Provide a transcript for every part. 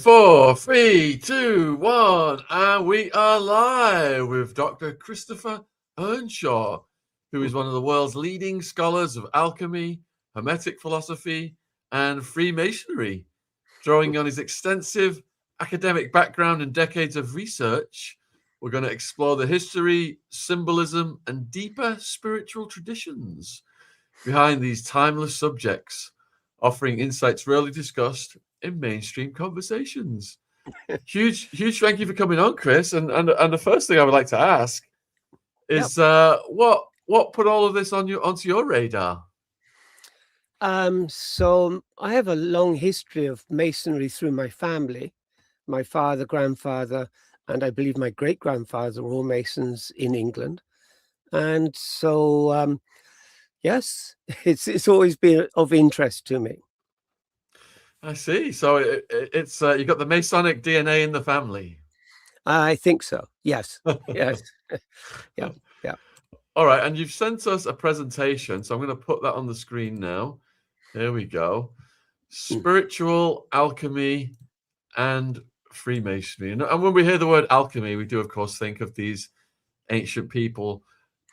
4, 3, 2, 1, and we are live with Dr. Christopher Earnshaw, who is one of the world's leading scholars of alchemy, Hermetic philosophy, and Freemasonry. Drawing on his extensive academic background and decades of research, we're going to explore the history, symbolism, and deeper spiritual traditions behind these timeless subjects, offering insights rarely discussed in mainstream conversations. Huge thank you for coming on, Chris. And the first thing I would like to ask is what put all of this onto your radar? So I have a long history of masonry through my family. My father, grandfather, and I believe my great-grandfather were all masons in England. And so, yes, it's always been of interest to me. I see. So it's you've got the Masonic DNA in the family. I think so. Yes. Yes. Yeah. All right. And you've sent us a presentation. So I'm going to put that on the screen now. Here we go. Spiritual alchemy and Freemasonry. And when we hear the word alchemy, we do, of course, think of these ancient people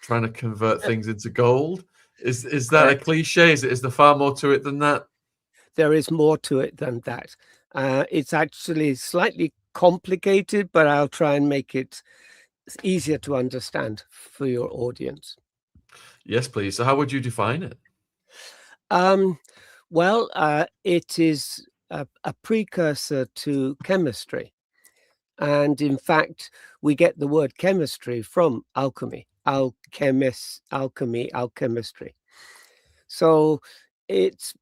trying to convert things into gold. Is that Correct. a cliche? Is there far more to it than that? There is more to it than that. It's actually slightly complicated, but I'll try and make it easier to understand for your audience. Yes, please. So how would you define it? Well, it is a precursor to chemistry. And in fact, we get the word chemistry from alchemy, alchemistry. So it's,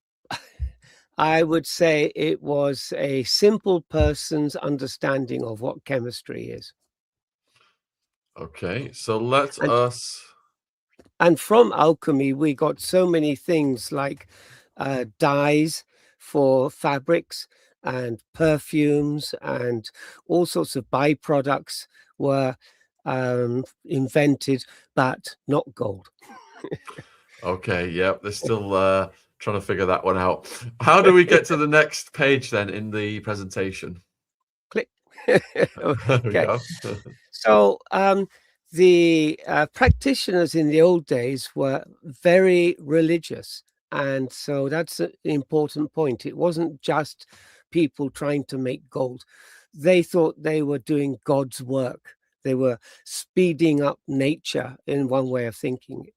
I would say it was a simple person's understanding of what chemistry is. Okay, so let us... And from alchemy, we got so many things like dyes for fabrics and perfumes, and all sorts of byproducts were invented, but not gold. Okay, yep, they're still trying to figure that one out. How do we get to the next page then in the presentation? Click. Okay. So the practitioners in the old days were very religious. And so that's an important point. It wasn't just people trying to make gold. They thought they were doing God's work. They were speeding up nature in one way of thinking.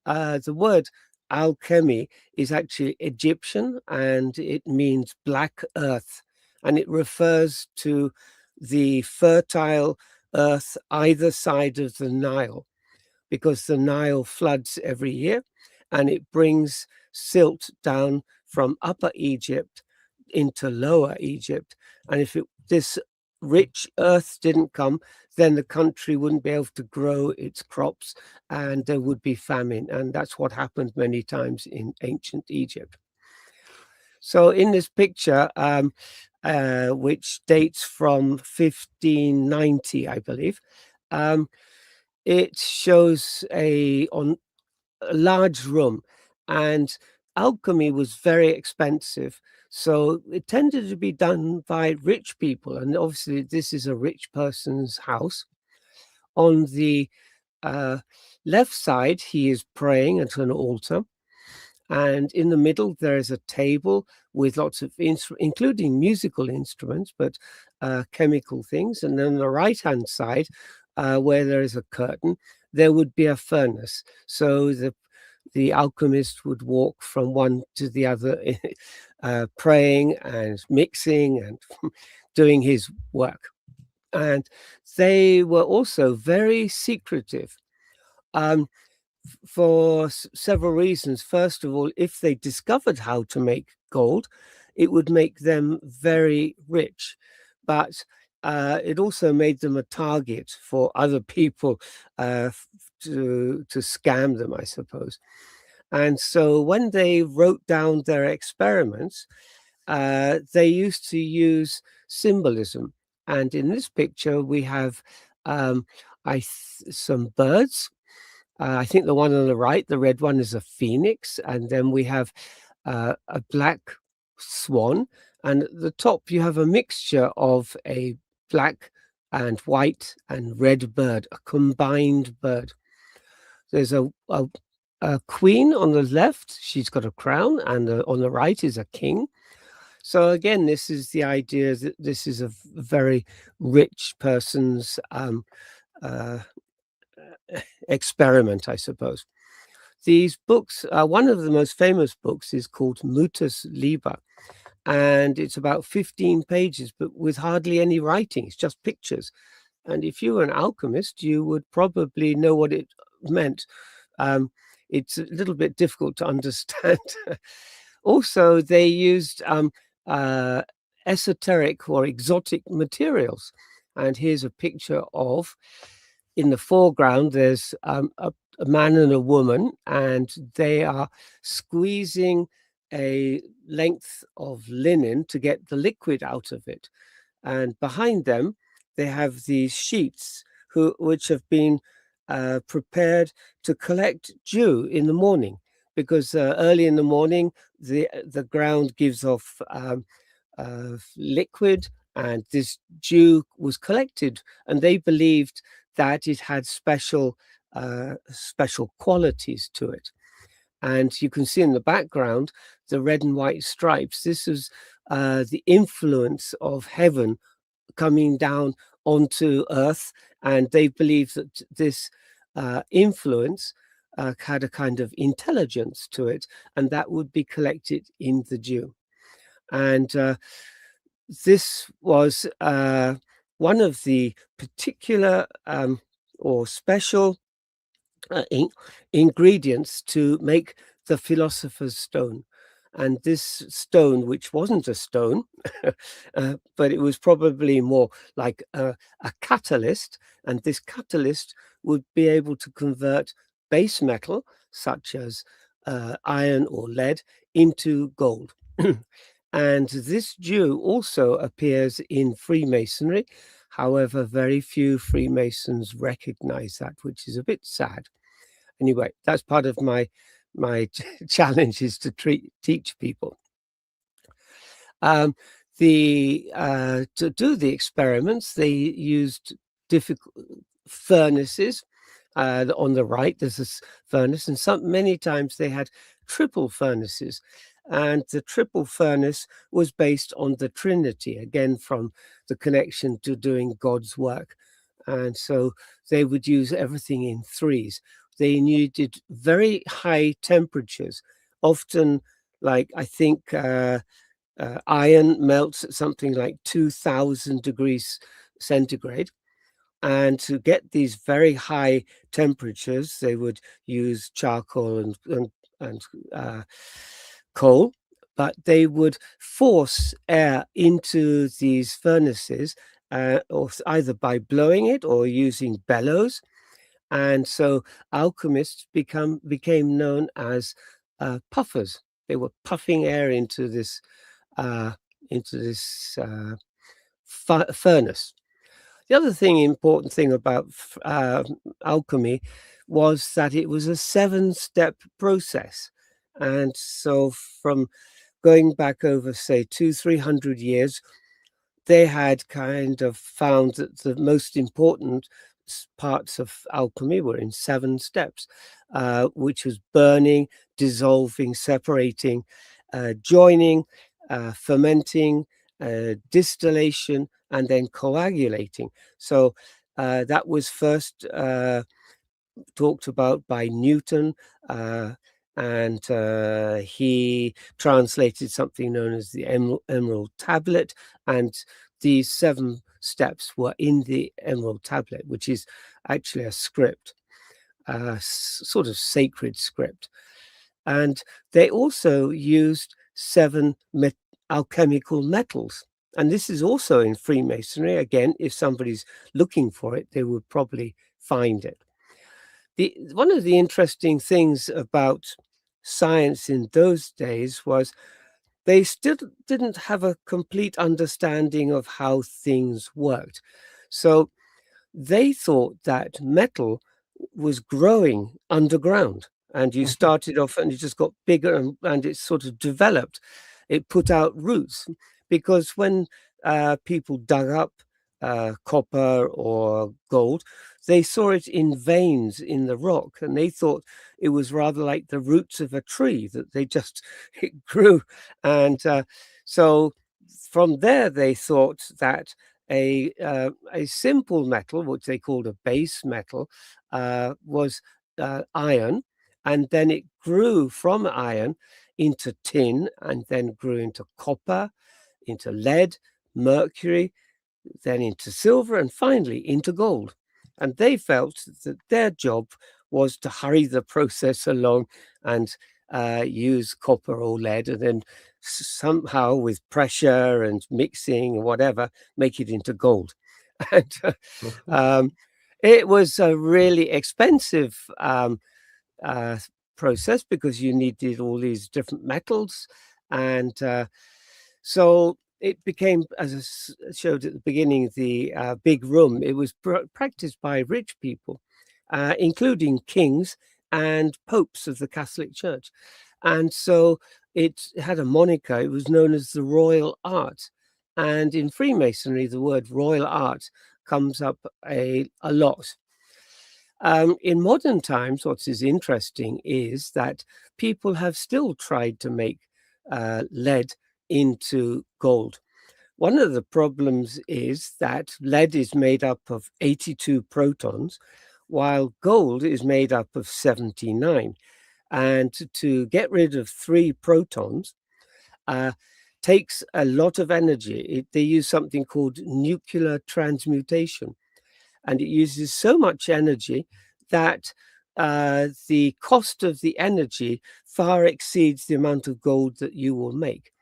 The word alchemy is actually Egyptian, and it means black earth. And it refers to the fertile earth either side of the Nile, because the Nile floods every year and it brings silt down from Upper Egypt into Lower Egypt. And if this rich earth didn't come, then the country wouldn't be able to grow its crops and there would be famine. And that's what happened many times in ancient Egypt. So in this picture, which dates from 1590, I believe, it shows a large room, and alchemy was very expensive, so it tended to be done by rich people, and obviously this is a rich person's house. On the left side, he is praying at an altar, and in the middle there is a table with lots of including musical instruments, but chemical things. And then on the right hand side, where there is a curtain, there would be a furnace. So the alchemist would walk from one to the other, praying and mixing and doing his work. And they were also very secretive. For several reasons. First of all, if they discovered how to make gold, it would make them very rich. But it also made them a target for other people to scam them, I suppose. And so when they wrote down their experiments, they used to use symbolism. And in this picture, we have some birds. I think the one on the right, the red one, is a phoenix. And then we have a black swan. And at the top, you have a mixture of a black and white and red bird, a combined bird. There's a queen on the left. She's got a crown, and on the right is a king. So again, this is the idea that this is a very rich person's uh, experiment, I suppose. These books, one of the most famous books is called Mutus Liber, and it's about 15 pages, but with hardly any writing. It's just pictures. And if you were an alchemist, you would probably know what it meant. It's a little bit difficult to understand. Also, they used esoteric or exotic materials. And here's a picture of, in the foreground, there's a man and a woman, and they are squeezing a length of linen to get the liquid out of it. And behind them, they have these sheets which have been prepared to collect dew in the morning, because early in the morning, the ground gives off liquid, and this dew was collected, and they believed that it had special qualities to it. And you can see in the background the red and white stripes. This is the influence of heaven coming down onto earth, and they believe that this influence had a kind of intelligence to it, and that would be collected in the dew. And this was one of the particular or special ingredients to make the philosopher's stone. And this stone, which wasn't a stone, but it was probably more like a catalyst, and this catalyst would be able to convert base metal, such as iron or lead, into gold. And this dew also appears in Freemasonry. However, very few Freemasons recognize that, which is a bit sad. Anyway, that's part of my challenge, is to teach people. To do the experiments, they used difficult furnaces. On the right, there's this furnace, and many times they had triple furnaces. And the triple furnace was based on the Trinity, again, from the connection to doing God's work. And so they would use everything in threes. They needed very high temperatures, often, like, I think iron melts at something like 2000 degrees centigrade. And to get these very high temperatures, they would use charcoal and coal, but they would force air into these furnaces, or either by blowing it or using bellows. And so alchemists became known as puffers. They were puffing air into this furnace. The other important thing about alchemy was that it was a 7-step process. And so from going back over, say, 200-300 years, they had kind of found that the most important parts of alchemy were in 7 steps, which was burning, dissolving, separating, joining, fermenting, distillation, and then coagulating. So that was first talked about by Newton, and he translated something known as the Emerald Tablet, and these 7 steps were in the Emerald Tablet, which is actually a script, sort of sacred script. And they also used 7 alchemical metals. And this is also in Freemasonry. Again, if somebody's looking for it, they would probably find it. One of the interesting things about science in those days was they still didn't have a complete understanding of how things worked. So they thought that metal was growing underground, and you started off and it just got bigger, and it sort of developed. It put out roots. because when people dug up copper or gold, they saw it in veins in the rock, and they thought it was rather like the roots of a tree, that they just it grew. And so from there, they thought that a simple metal, which they called a base metal, was iron, and then it grew from iron into tin, and then grew into copper, into lead, mercury, then into silver, and finally into gold. And they felt that their job was to hurry the process along and use copper or lead, and then somehow with pressure and mixing or whatever, make it into gold. And it was a really expensive uh, process, because you needed all these different metals. And so it became, as I showed at the beginning, the big room. It was practiced by rich people, including kings and popes of the Catholic Church. And so it had a moniker. It was known as the Royal Art. And in Freemasonry, the word Royal Art comes up a lot. In modern times, what is interesting is that people have still tried to make lead into gold. One of the problems is that lead is made up of 82 protons, while gold is made up of 79. And to get rid of 3 protons takes a lot of energy. They use something called nuclear transmutation, and it uses so much energy that the cost of the energy far exceeds the amount of gold that you will make.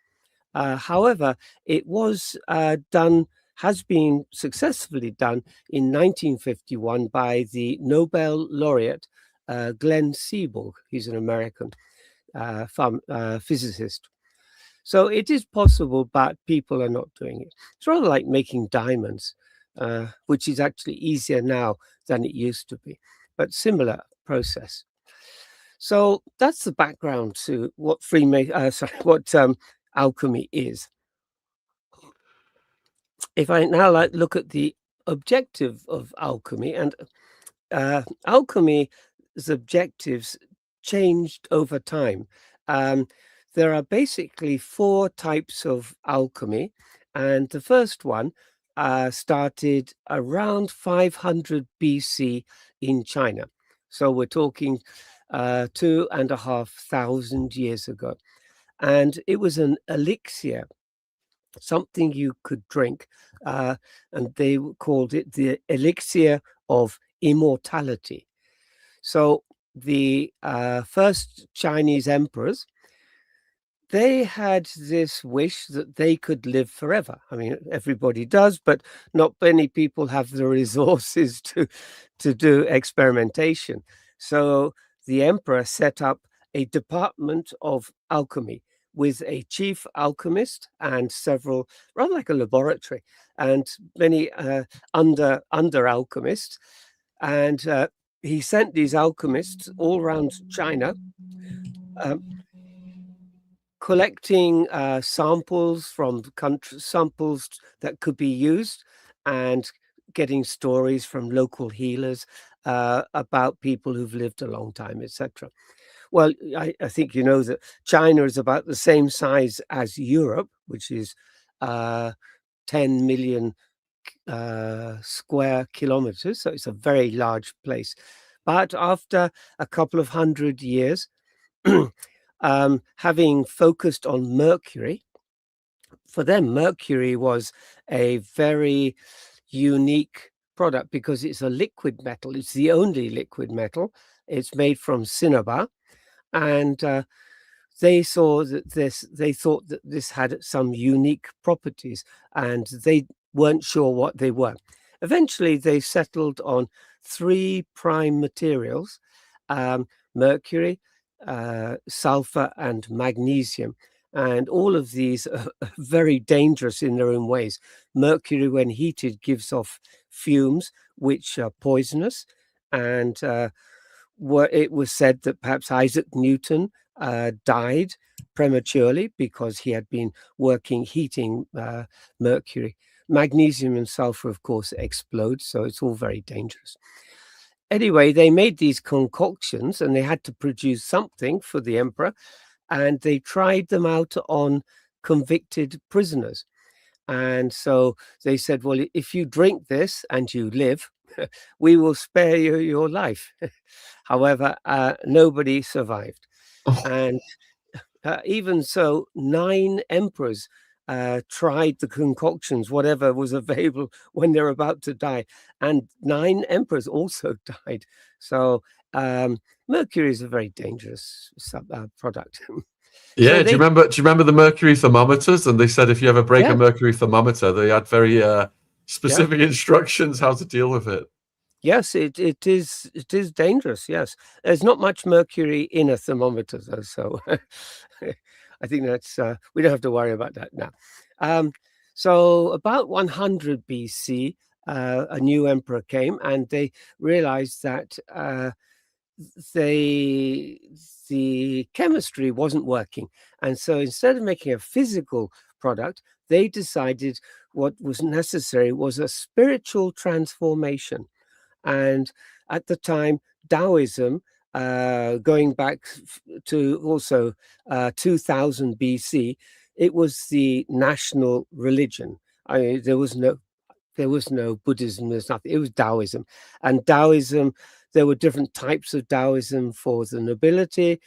However, it was has been successfully done in 1951 by the Nobel laureate Glenn Seaborg. He's an American physicist. So it is possible, but people are not doing it. It's rather like making diamonds, which is actually easier now than it used to be, but similar process. So that's the background to what alchemy is. If I now look at the objective of alchemy, and alchemy's objectives changed over time. There are basically 4 types of alchemy, and the first one started around 500 BC in China. So we're talking 2,500 years ago. And it was an elixir, something you could drink, and they called it the elixir of immortality. So the first Chinese emperors, they had this wish that they could live forever. I mean, everybody does, but not many people have the resources to do experimentation. So the emperor set up a department of alchemy with a chief alchemist and several, rather like a laboratory, and many under alchemists. And he sent these alchemists all around China, collecting samples from the country, samples that could be used, and getting stories from local healers about people who've lived a long time, etc. Well, I think you know that China is about the same size as Europe, which is 10 million square kilometers. So it's a very large place. But after a couple of 100 years, having focused on mercury, for them, mercury was a very unique product because it's a liquid metal. It's the only liquid metal. It's made from cinnabar. And they thought that this had some unique properties, and they weren't sure what they were. Eventually, they settled on 3 prime materials: mercury, sulfur, and magnesium. And all of these are very dangerous in their own ways. Mercury, when heated, gives off fumes which are poisonous, and it was said that perhaps Isaac Newton died prematurely because he had been heating mercury. Magnesium and sulfur, of course, explode, so it's all very dangerous. Anyway, they made these concoctions and they had to produce something for the emperor, and they tried them out on convicted prisoners. And so they said, well, if you drink this and you live, we will spare you your life. However, nobody survived. Oh, And even so, 9 emperors tried the concoctions, whatever was available when they're about to die. And 9 emperors also died. So mercury is a very dangerous product. yeah. So Do you they, remember? Do you remember the mercury thermometers? And they said if you ever break a yeah, mercury thermometer, they had very yeah. specific instructions how to deal with it. Yes, it is dangerous. Yes, there's not much mercury in a thermometer, though, so I think that's we don't have to worry about that now. So about 100 BC, a new emperor came, and they realized that they the chemistry wasn't working, and so instead of making a physical product, they decided what was necessary was a spiritual transformation. And at the time, Daoism, going back to also 2000 BC, it was the national religion. There was no Buddhism, there's nothing. It was Taoism. And Taoism, there were different types of Taoism for the nobility,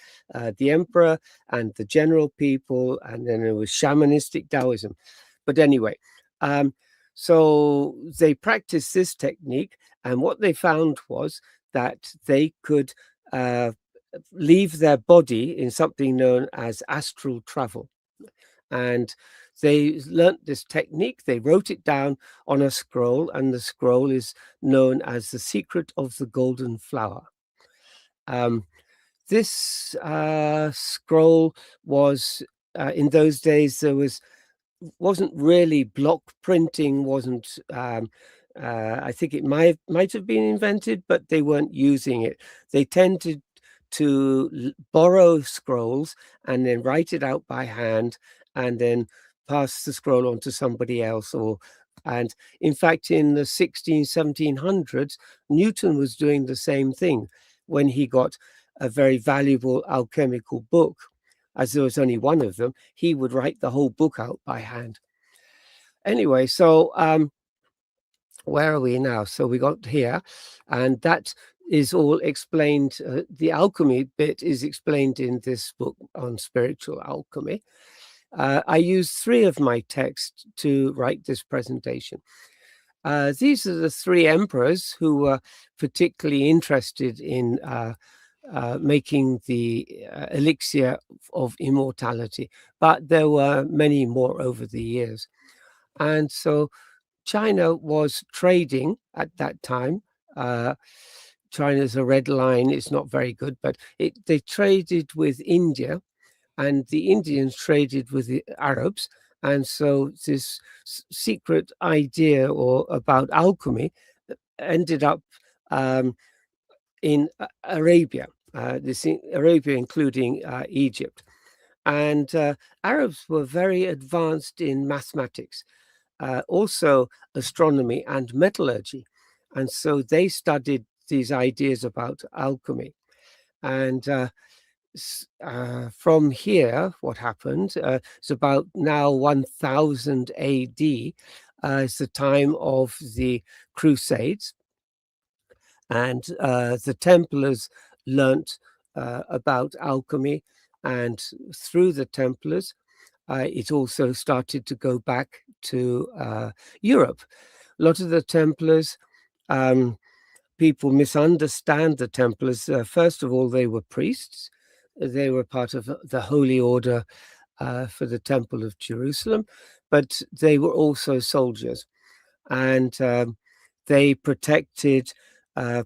the emperor, and the general people, and then there was shamanistic Taoism. But anyway, so they practiced this technique, and what they found was that they could leave their body in something known as astral travel. And they learnt this technique, they wrote it down on a scroll, and the scroll is known as the Secret of the Golden Flower. This scroll was, in those days, wasn't really block printing, wasn't I think it might have been invented, but they weren't using it. They tended to borrow scrolls and then write it out by hand and then pass the scroll on to somebody else. And in fact, in the 1700s, Newton was doing the same thing when he got a very valuable alchemical book. As there was only one of them, he would write the whole book out by hand. Anyway, so where are we now? So we got here, and that is all explained. The alchemy bit is explained in this book on spiritual alchemy. I used 3 of my texts to write this presentation. These are the 3 emperors who were particularly interested in making the elixir of immortality, but there were many more over the years. And so China was trading at that time. China's a red line, it's not very good, but they traded with India, and the Indians traded with the Arabs. And so this secret idea about alchemy ended up in Arabia, Arabia including Egypt. And Arabs were very advanced in mathematics, also astronomy and metallurgy. And so they studied these ideas about alchemy. And from here, what happened? It's about now 1000 AD. It's the time of the Crusades. And the Templars learnt about alchemy. And through the Templars, it also started to go back to Europe. A lot of the Templars, people misunderstand the Templars. First of all, they were priests. They were part of the Holy Order for the Temple of Jerusalem, but they were also soldiers. And they protected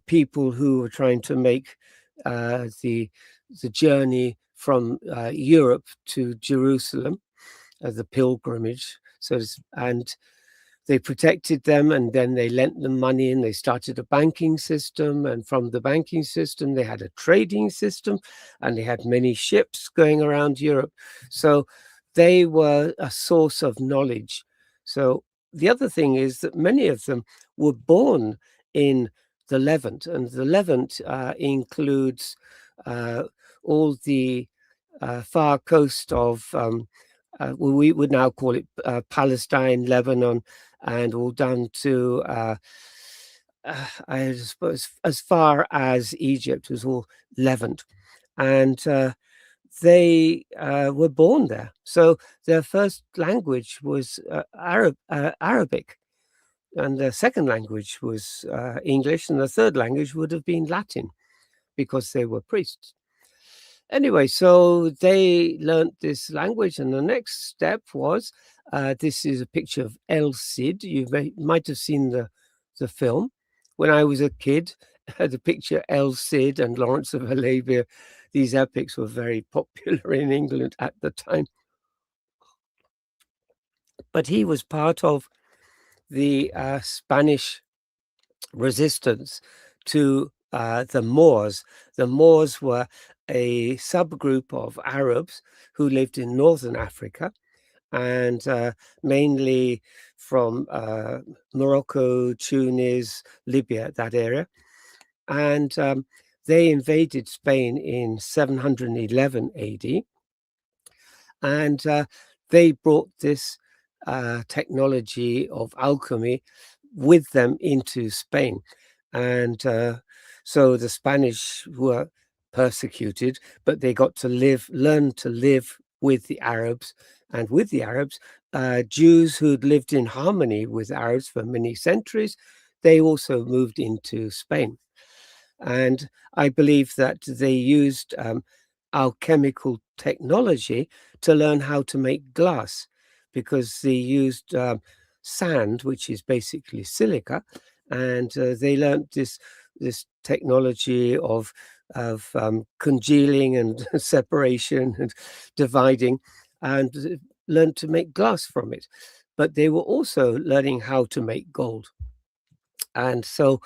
people who were trying to make the journey from Europe to Jerusalem, the pilgrimage. And they protected them, and then they lent them money, and they started a banking system. And from the banking system, they had a trading system, and they had many ships going around Europe. So they were a source of knowledge. So the other thing is that many of them were born in the Levant, and the Levant includes all the far coast of we would now call it Palestine, Lebanon, and all down to I suppose as far as Egypt was all Levant, and they were born there. So their first language was Arabic, and their second language was English, and the third language would have been Latin because they were priests. Anyway, so they learnt this language, and the next step was this is a picture of El Cid. You might have seen the film. When I was a kid, the picture El Cid and Lawrence of Arabia, these epics were very popular in England at the time. But he was part of the Spanish resistance to the Moors. The Moors were a subgroup of Arabs who lived in northern Africa, and mainly from Morocco, Tunis, Libya, that area. And they invaded Spain in 711 AD. And they brought this technology of alchemy with them into Spain. And so the Spanish were persecuted, but they got to learn to live with the Arabs. And with the Arabs, Jews who'd lived in harmony with Arabs for many centuries, they also moved into Spain. And I believe that they used alchemical technology to learn how to make glass, because they used sand, which is basically silica, and they learned this technology of congealing and separation and dividing, and learned to make glass from it. But they were also learning how to make gold. And so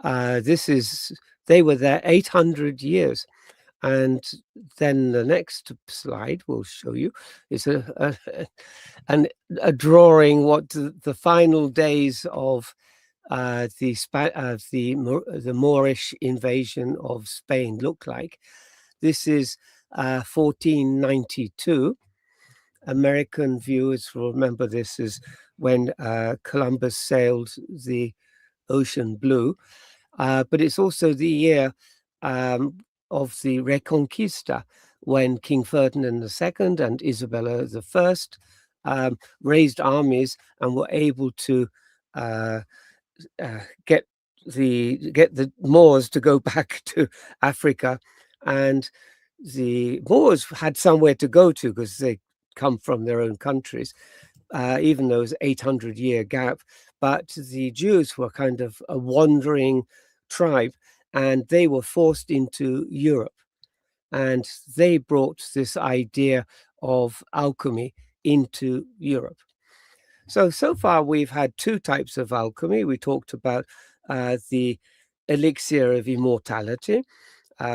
they were there 800 years. And then the next slide will show you is a drawing what the final days of the Moorish invasion of Spain look like. This is 1492. American viewers will remember this as when Columbus sailed the ocean blue, but it's also the year of the Reconquista, when King Ferdinand II and Isabella I raised armies and were able to get the Moors to go back to Africa. And the Moors had somewhere to go to because they come from their own countries, even though it was 800-year gap. But the Jews were kind of a wandering tribe, and they were forced into Europe. And they brought this idea of alchemy into Europe. So far we've had two types of alchemy. We talked about the elixir of immortality,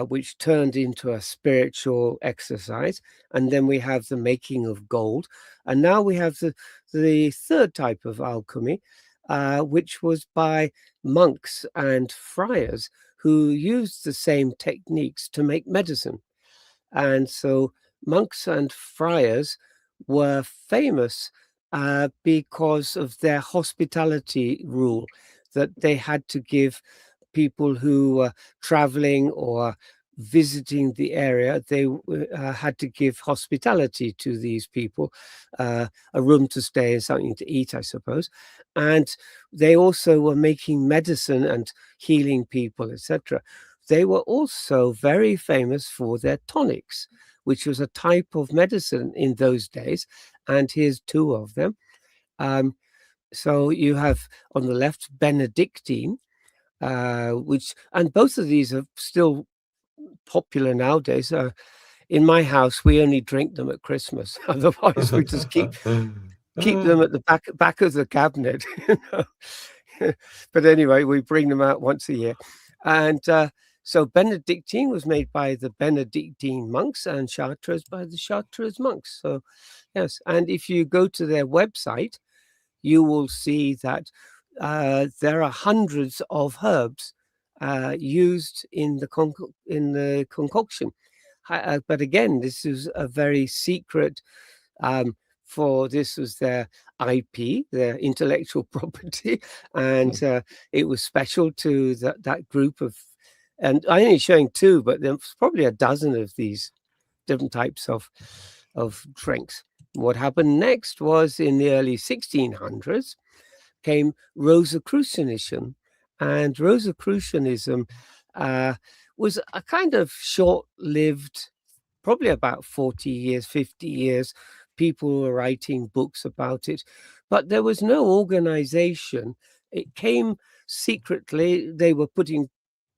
which turned into a spiritual exercise. And then we have the making of gold. And now we have the third type of alchemy, which was by monks and friars who used the same techniques to make medicine. And so monks and friars were famous because of their hospitality rule, that they had to give people who were traveling or visiting the area, they had to give hospitality to these people, a room to stay and something to eat, I suppose. And they also were making medicine and healing people, etc. They were also very famous for their tonics, which was a type of medicine in those days. And here's two of them. So you have on the left Benedictine, and both of these are still popular nowadays. In my house, we only drink them at Christmas. Otherwise, we just keep keep them at the back of the cabinet. But anyway, we bring them out once a year. And so Benedictine was made by the Benedictine monks and Chartreuse by the Chartreuse monks. So yes, and if you go to their website, you will see that there are hundreds of herbs used in the concoction. But again, this is a very secret. For this was their IP, their intellectual property, and it was special to that group of. And I'm only showing two, but there's probably a dozen of these different types of drinks. What happened next was in the early 1600s came Rosicrucianism, and Rosicrucianism was a kind of short-lived, probably about 40 years, 50 years. People were writing books about it, but there was no organization. It came secretly. They were putting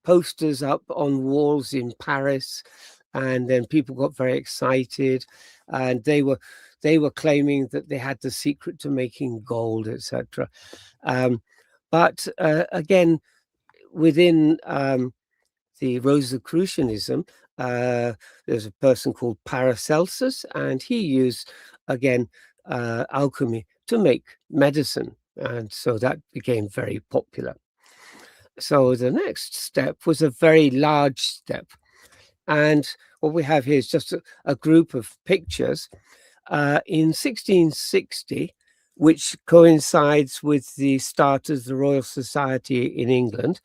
posters up on walls in Paris, and then people got very excited, and they were claiming that they had the secret to making gold, etc. But again, within the Rosicrucianism, there's a person called Paracelsus, and he used, again, alchemy to make medicine. And so that became very popular. So the next step was a very large step. And what we have here is just a group of pictures. In 1660, which coincides with the start of the Royal Society in England,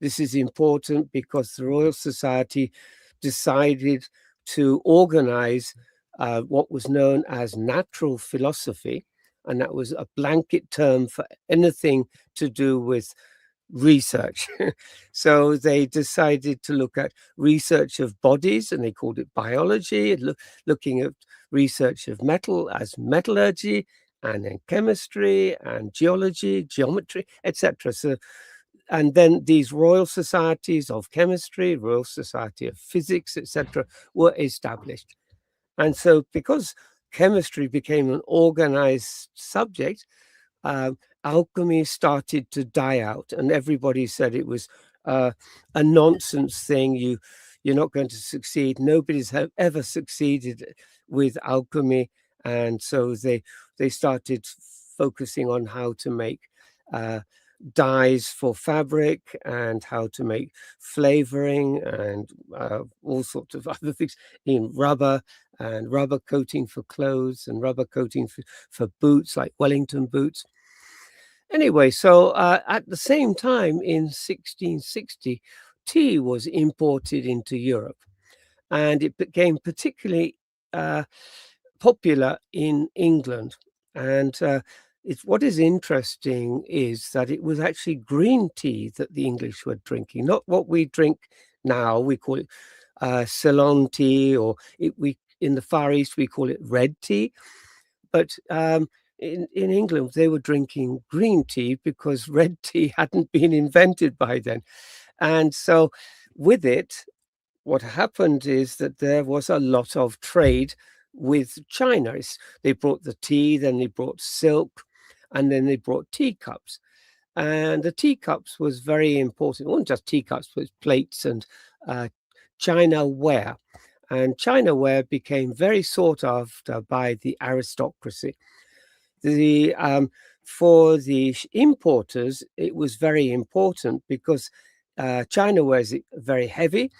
this is important because the Royal Society decided to organize what was known as natural philosophy, and that was a blanket term for anything to do with research. So they decided to look at research of bodies, and they called it biology, looking at research of metal as metallurgy, and then chemistry and geology, geometry, etc. So, and then these Royal Societies of Chemistry, Royal Society of Physics, etc., were established. And so because chemistry became an organized subject, alchemy started to die out, and everybody said it was a nonsense thing. You're not going to succeed. Nobody's ever succeeded with alchemy, and so they started focusing on how to make dyes for fabric and how to make flavoring and all sorts of other things in rubber, and rubber coating for clothes and rubber coating for boots, like Wellington boots. Anyway, so at the same time in 1660, tea was imported into Europe, and it became particularly popular in England. And what is interesting is that it was actually green tea that the English were drinking, not what we drink now. We call it Ceylon tea, or in the Far East we call it red tea. But in England, they were drinking green tea because red tea hadn't been invented by then. And so with it, what happened is that there was a lot of trade with China. They brought the tea, then they brought silk, and then they brought teacups. And the teacups was very important. It wasn't just teacups, but plates and China ware. And China ware became very sought after by the aristocracy. For the importers, it was very important because China ware is very heavy.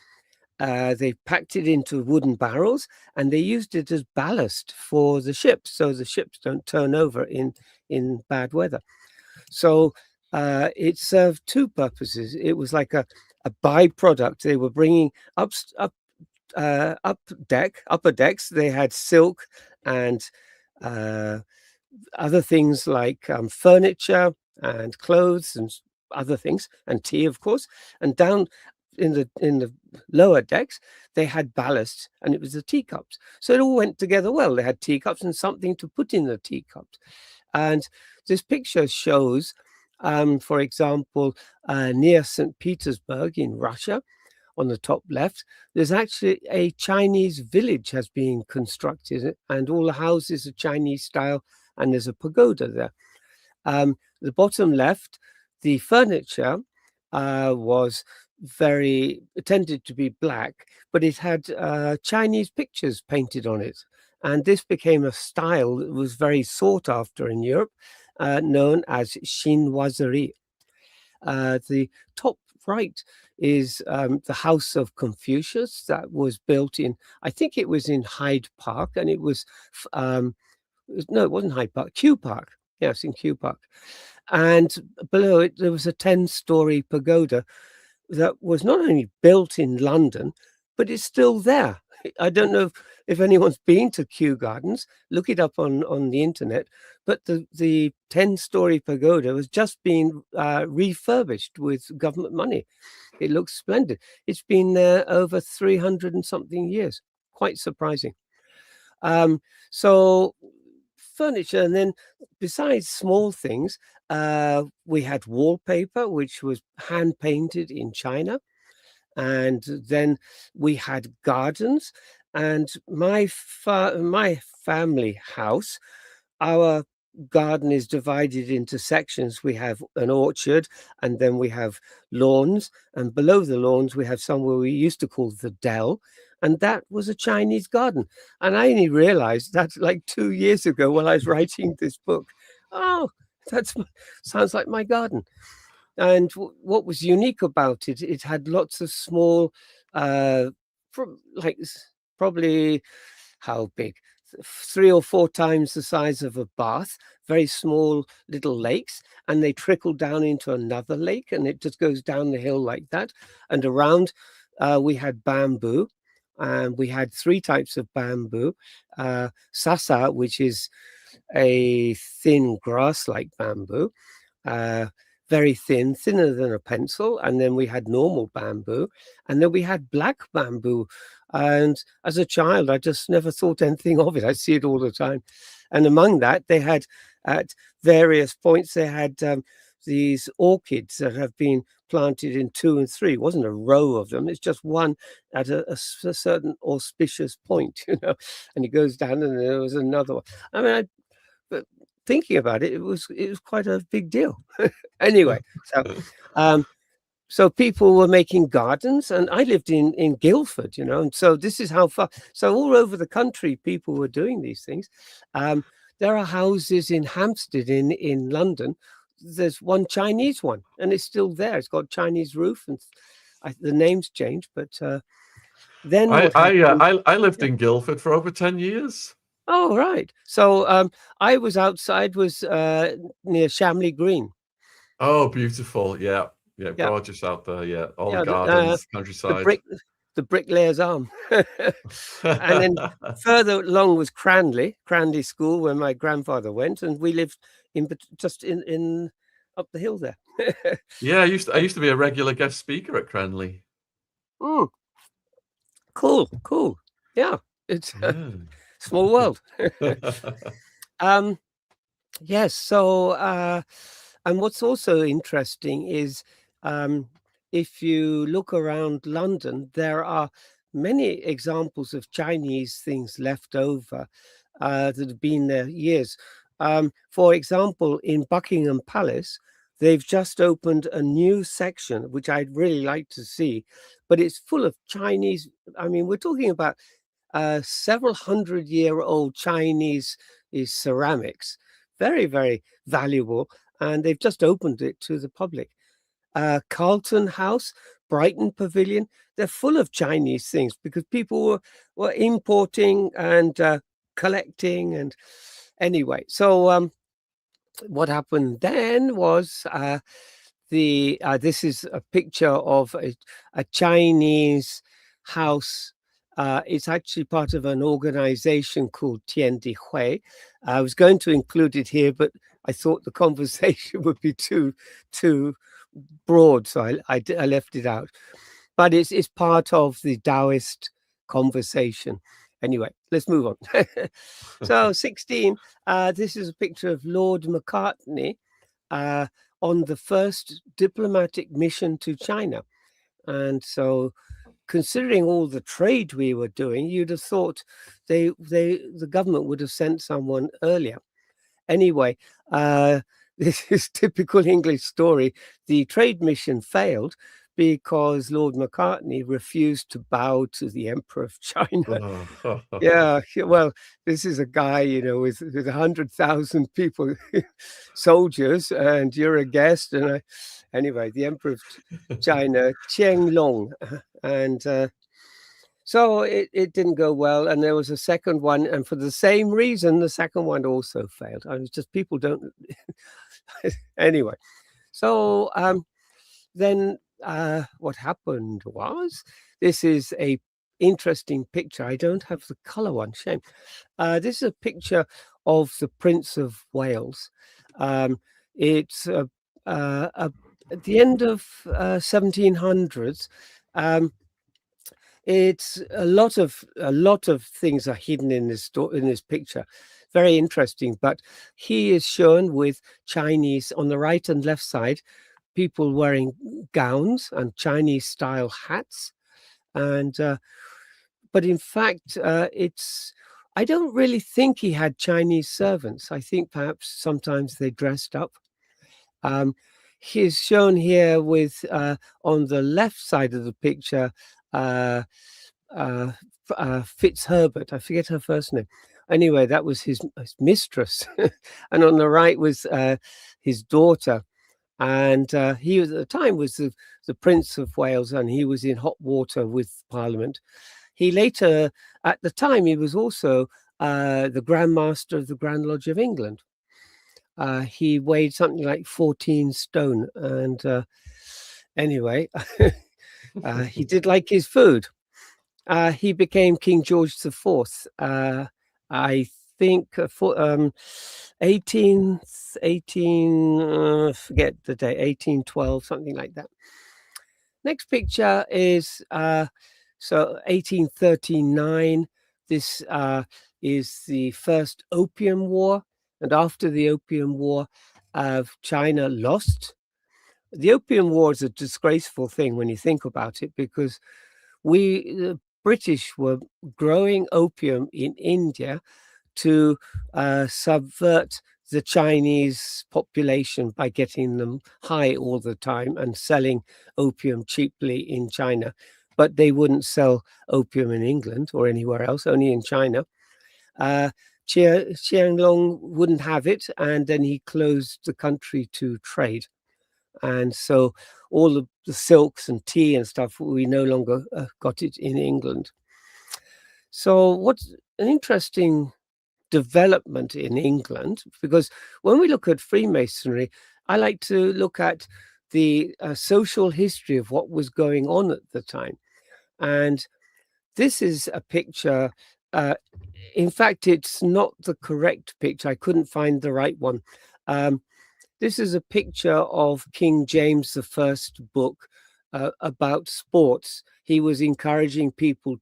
They packed it into wooden barrels, and they used it as ballast for the ships, so the ships don't turn over in bad weather. So it served two purposes. It was like a byproduct. They were bringing upper decks. They had silk and other things like furniture and clothes and other things, and tea, of course. And down in the lower decks, they had ballast, and it was the teacups. So it all went together well. They had teacups and something to put in the teacups. And this picture shows, for example, near St. Petersburg in Russia, on the top left, there's actually a Chinese village has been constructed, and all the houses are Chinese style, and there's a pagoda there. The bottom left, the furniture was tended to be black, but it had Chinese pictures painted on it. And this became a style that was very sought after in Europe, known as chinoiserie. The top right is the House of Confucius that was built in, I think it was in Hyde Park, and it was, no, it wasn't Hyde Park, Kew Park. Yes, in Kew Park. And below it, there was a 10-story pagoda that was not only built in London, but it's still there. I don't know if anyone's been to Kew Gardens. Look it up on the internet. But the 10-story pagoda was just being refurbished with government money. It looks splendid. It's been there over 300 and something years. Quite surprising. So furniture, and then besides small things, we had wallpaper, which was hand painted in China. And then we had gardens, and my family house, our garden is divided into sections. We have an orchard, and then we have lawns, and below the lawns we have somewhere we used to call the dell, and that was a Chinese garden. And I only realized that like 2 years ago while I was writing this book. Oh, sounds like my garden. And what was unique about it, it had lots of small, probably how big? 3 or 4 times the size of a bath, very small little lakes, and they trickle down into another lake, and it just goes down the hill like that. And around, we had bamboo, and we had 3 types of bamboo. Sasa, which is a thin grass-like bamboo, very thin, thinner than a pencil. And then we had normal bamboo, and then we had black bamboo. And as a child, I just never thought anything of it. I see it all the time. And among that, they had, at various points, they had these orchids that have been planted in 2 and 3. It wasn't a row of them. It's just one at a certain auspicious point, and it goes down, and there was another one. I mean, but thinking about it, it was quite a big deal. Anyway, so people were making gardens, and I lived in Guildford, and so this is how far. So all over the country, people were doing these things. There are houses in Hampstead in London. There's one Chinese one, and it's still there. It's got Chinese roof, and the name's changed. But then what happened? I lived in Guildford for over 10 years. Oh, right. So I was outside, was near Shamley Green. Oh, beautiful. Yeah. Gorgeous out there. Yeah. All the gardens, countryside. The Bricklayer's Arm. And then further along was Cranley School, where my grandfather went, and we lived just in up the hill there. Yeah, I used to be a regular guest speaker at Cranley. Cool. Yeah, it's small world. Yes. So, and what's also interesting is, if you look around London, there are many examples of Chinese things left over that have been there years. For example, in Buckingham Palace, they've just opened a new section, which I'd really like to see, but it's full of Chinese. I mean, we're talking about several 100-year-old Chinese ceramics, very, very valuable, and they've just opened it to the public. Carlton House, Brighton Pavilion, they're full of Chinese things because people were importing and collecting. And anyway, so what happened then was this is a picture of a Chinese house. It's actually part of an organization called Tiandi Hui. I was going to include it here, but I thought the conversation would be too broad, so I left it out. But it's part of the Daoist conversation. Anyway, let's move on. So 16, this is a picture of Lord Macartney on the first diplomatic mission to China. And so, considering all the trade we were doing, you'd have thought the government would have sent someone earlier. Anyway, this is typical English story. The trade mission failed because Lord Macartney refused to bow to the Emperor of China. Yeah, well, this is a guy, with 100,000 people, soldiers, and you're a guest. And anyway, the Emperor of China, Qiang Long, and so it didn't go well. And there was a second one, and for the same reason, the second one also failed. I was just people don't. Anyway, so then what happened was, this is a interesting picture. I don't have the color one, shame. This is a picture of the Prince of Wales. It's at the end of 1700s. It's a lot of things are hidden in this picture. Very interesting. But he is shown with Chinese on the right and left side, people wearing gowns and Chinese style hats. And but in fact, I don't really think he had Chinese servants. I think perhaps sometimes they dressed up. He's shown here with on the left side of the picture, Fitzherbert. I forget her first name. Anyway, that was his mistress, and on the right was his daughter. And he was, at the time, was the Prince of Wales, and he was in hot water with Parliament. He later, at the time, he was also the Grand Master of the Grand Lodge of England. He weighed something like 14 stone, and anyway, he did like his food. He became King George IV. I think for 18 forget the date, 1812, something like that. Next picture is so 1839. This is the first Opium War, and after the Opium War, China lost. The Opium War is a disgraceful thing when you think about it, because the British were growing opium in India to subvert the Chinese population by getting them high all the time and selling opium cheaply in China. But they wouldn't sell opium in England or anywhere else, only in China. Qianlong wouldn't have it, and then he closed the country to trade. And so all the silks and tea and stuff, we no longer got it in England. So what's an interesting development in England, because when we look at Freemasonry, I like to look at the social history of what was going on at the time. And this is a picture. In fact, it's not the correct picture. I couldn't find the right one. This is a picture of King James I's book about sports. He was encouraging people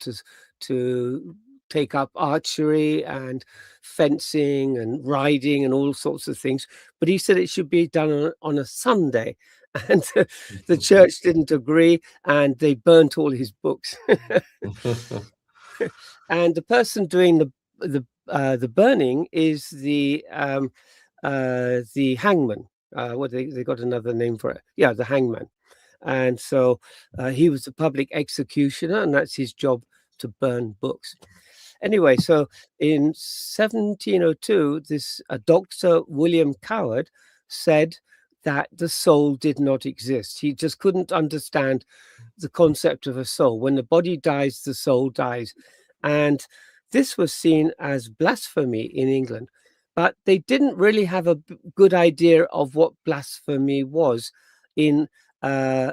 to take up archery and fencing and riding and all sorts of things. But he said it should be done on a Sunday. And the church didn't agree, and they burnt all his books. And the person doing the burning is the hangman. What they got another name for it? Yeah, the hangman. And so he was the public executioner, and that's his job, to burn books. Anyway, so in 1702, this Dr. William Coward said that the soul did not exist. He just couldn't understand the concept of a soul. When the body dies, the soul dies. And this was seen as blasphemy in England. But they didn't really have a good idea of what blasphemy was in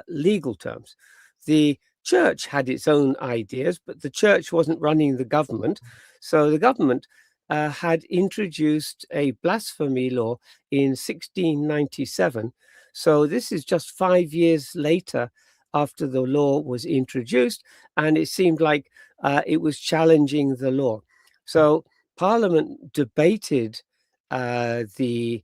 legal terms. The church had its own ideas, but the church wasn't running the government. So the government had introduced a blasphemy law in 1697. So this is just 5 years later after the law was introduced, and it seemed like it was challenging the law. So Parliament debated the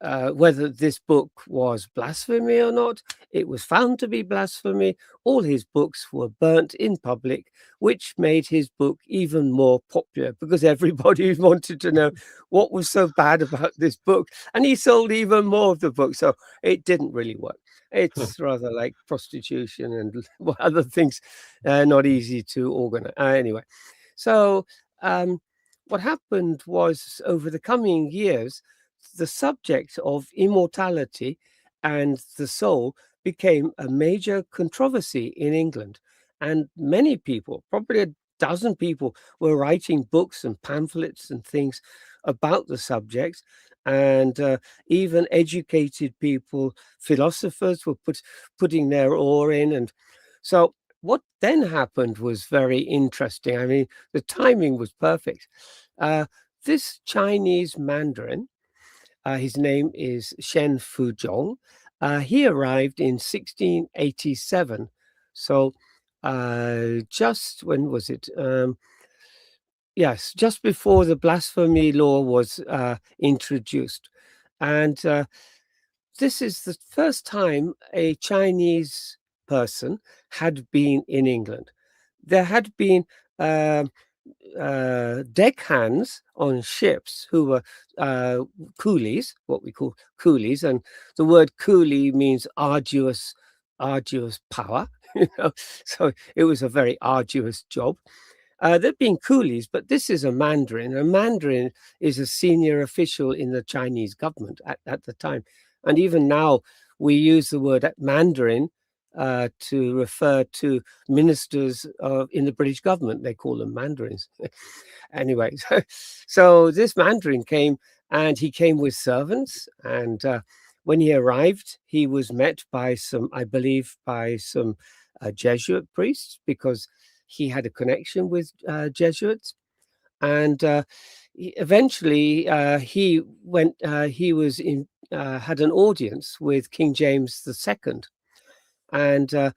whether this book was blasphemy or not. It was found to be blasphemy. All his books were burnt in public, which made his book even more popular because everybody wanted to know what was so bad about this book. And he sold even more of the book. So it didn't really work. It's rather like prostitution and other things, not easy to organize. Anyway, so what happened was over the coming years, the subject of immortality and the soul became a major controversy in England. And many people, probably a dozen people, were writing books and pamphlets and things about the subject. And even educated people, philosophers, were putting their oar in. And so what then happened was very interesting. I mean, the timing was perfect. This Chinese Mandarin, his name is Shen Fuzhong. He arrived in 1687. So just when was it? Yes, just before the blasphemy law was introduced. And this is the first time a Chinese person had been in England. There had been deckhands on ships who were coolies, what we call coolies, and the word coolie means arduous power. So it was a very arduous job. There'd been coolies, but this is a Mandarin. A Mandarin is a senior official in the Chinese government at the time. And even now, we use the word Mandarin to refer to ministers in the British government. They call them Mandarins. Anyway, so this Mandarin came, and he came with servants. And when he arrived, he was met by some, I believe, by some Jesuit priests, because he had a connection with Jesuits. And eventually he went. He was in. Had an audience with King James II, and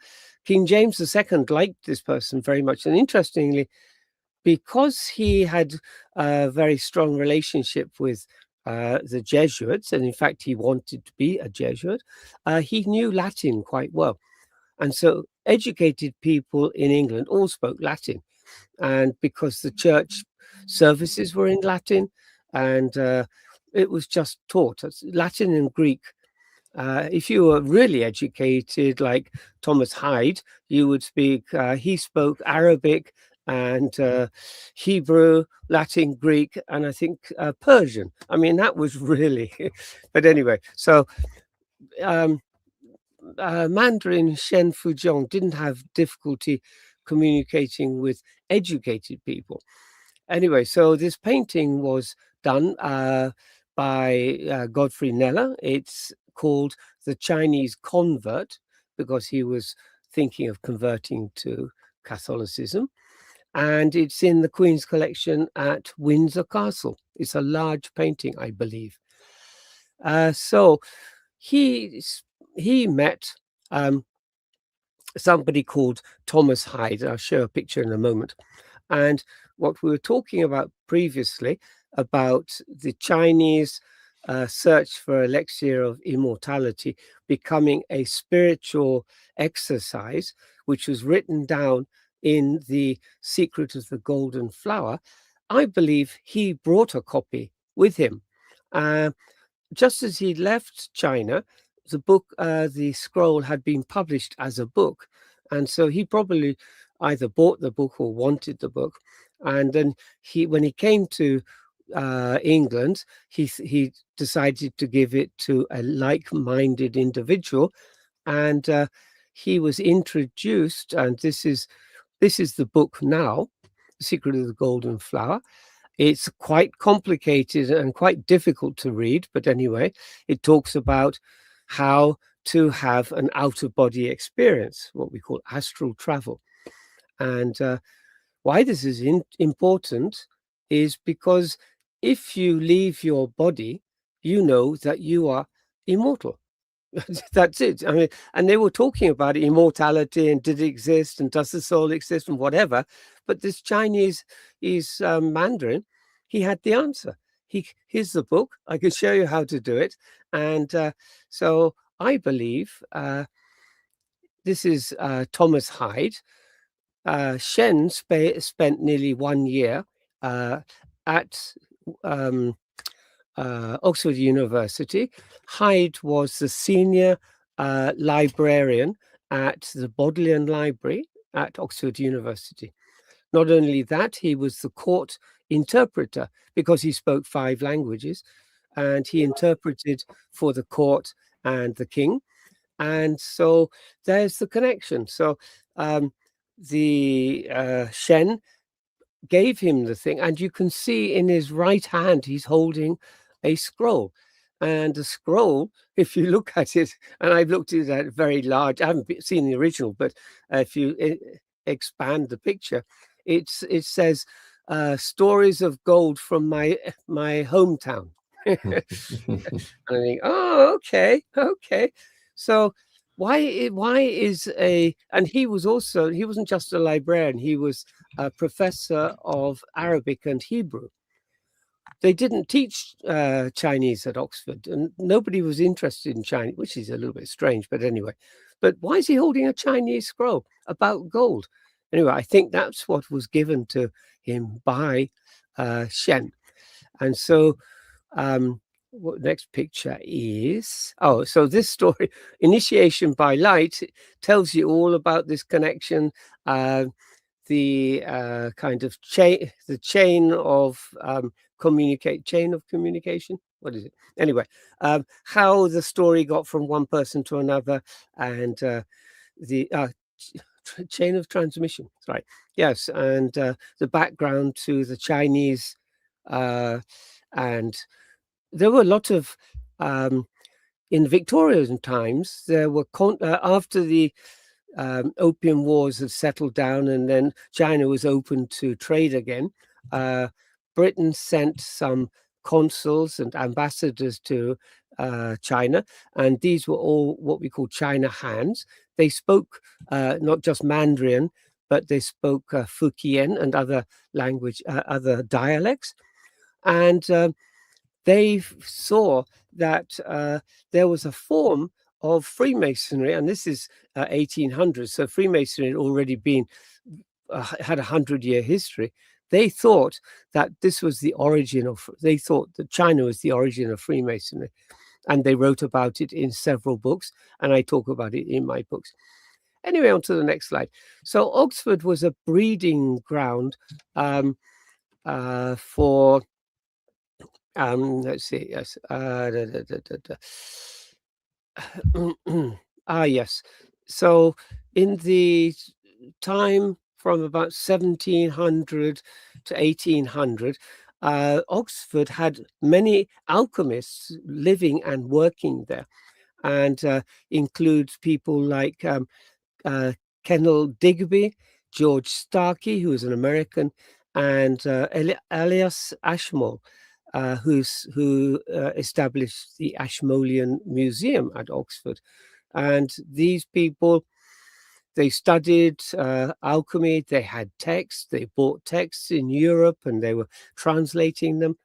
King James II liked this person very much. And interestingly, because he had a very strong relationship with the Jesuits, and in fact he wanted to be a Jesuit, he knew Latin quite well. And so educated people in England all spoke Latin. And because the church services were in Latin, and it was just taught Latin and Greek. If you were really educated, like Thomas Hyde, you would speak, he spoke Arabic and Hebrew, Latin, Greek, and I think Persian. I mean, that was really, but anyway, so Mandarin Shen Fuzhong didn't have difficulty communicating with educated people. Anyway, so this painting was done by Godfrey Kneller. It's called The Chinese Convert, because he was thinking of converting to Catholicism. And it's in the Queen's collection at Windsor Castle. It's a large painting, I believe. So he met somebody called Thomas Hyde. I'll show a picture in a moment. And what we were talking about previously, about the Chinese search for elixir of immortality becoming a spiritual exercise, which was written down in The Secret of the Golden Flower, I believe he brought a copy with him. Just as he left China, the book, the scroll had been published as a book. And so he probably either bought the book or wanted the book. And then when he came to England, he decided to give it to a like-minded individual. And he was introduced, and this is the book now, The Secret of the Golden Flower. It's quite complicated and quite difficult to read, but anyway, it talks about how to have an out-of-body experience, what we call astral travel. And why this is important is because if you leave your body, you know that you are immortal. That's it. I mean, and they were talking about immortality and did it exist and does the soul exist and whatever. But this Chinese Mandarin, he had the answer. here's the book. I can show you how to do it. And so I believe this is Thomas Hyde. Shen spent nearly 1 year at Oxford University. Hyde was the senior librarian at the Bodleian Library at Oxford University. Not only that, he was the court interpreter because he spoke 5 languages, and he interpreted for the court and the king. And so there's the connection. So the Shen gave him the thing, and you can see in his right hand he's holding a scroll. And the scroll, if you look at it, and I've looked at it very large, I haven't seen the original, but if you expand the picture, it says stories of gold from my hometown. And I think, oh, okay. So why is and he wasn't just a librarian, he was a professor of Arabic and Hebrew. They didn't teach Chinese at Oxford, and nobody was interested in Chinese, which is a little bit strange, but anyway. But why is he holding a Chinese scroll about gold? Anyway, I think that's what was given to him by Shen. And so what next picture is, so this story, Initiation by Light, tells you all about this connection, the kind of chain of communication. What is it? Anyway, how the story got from one person to another, and the chain of transmission. Right. Yes, and the background to the Chinese, and there were a lot of in Victorian times. There were after the Opium Wars had settled down, and then China was open to trade again. Britain sent some consuls and ambassadors to China, and these were all what we call China hands. They spoke not just Mandarin, but they spoke Fujian and other other dialects, and they saw that there was a form of Freemasonry, and this is 1800s, so Freemasonry had already been had a 100-year history. They thought that this was the origin of. They thought that China was the origin of Freemasonry, and they wrote about it in several books, and I talk about it in my books. Anyway, on to the next slide. So Oxford was a breeding ground for. Let's see. Yes. Yes. So in the time from about 1700 to 1800, Oxford had many alchemists living and working there, and includes people like Kendall Digby, George Starkey, who is an American, and Elias Ashmole, who established the Ashmolean Museum at Oxford. And these people, they studied alchemy. They had texts. They bought texts in Europe, and they were translating them.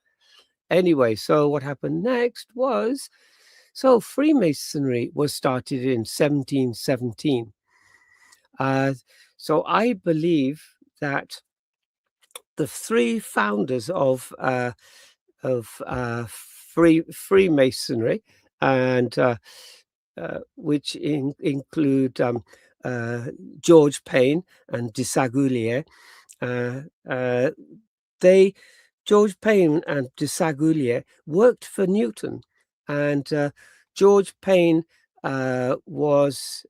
Anyway, so what happened next was, so Freemasonry was started in 1717. So I believe that the 3 founders of Freemasonry, and which include George Payne and Desaguliers. George Payne and Desaguliers worked for Newton, and George Payne was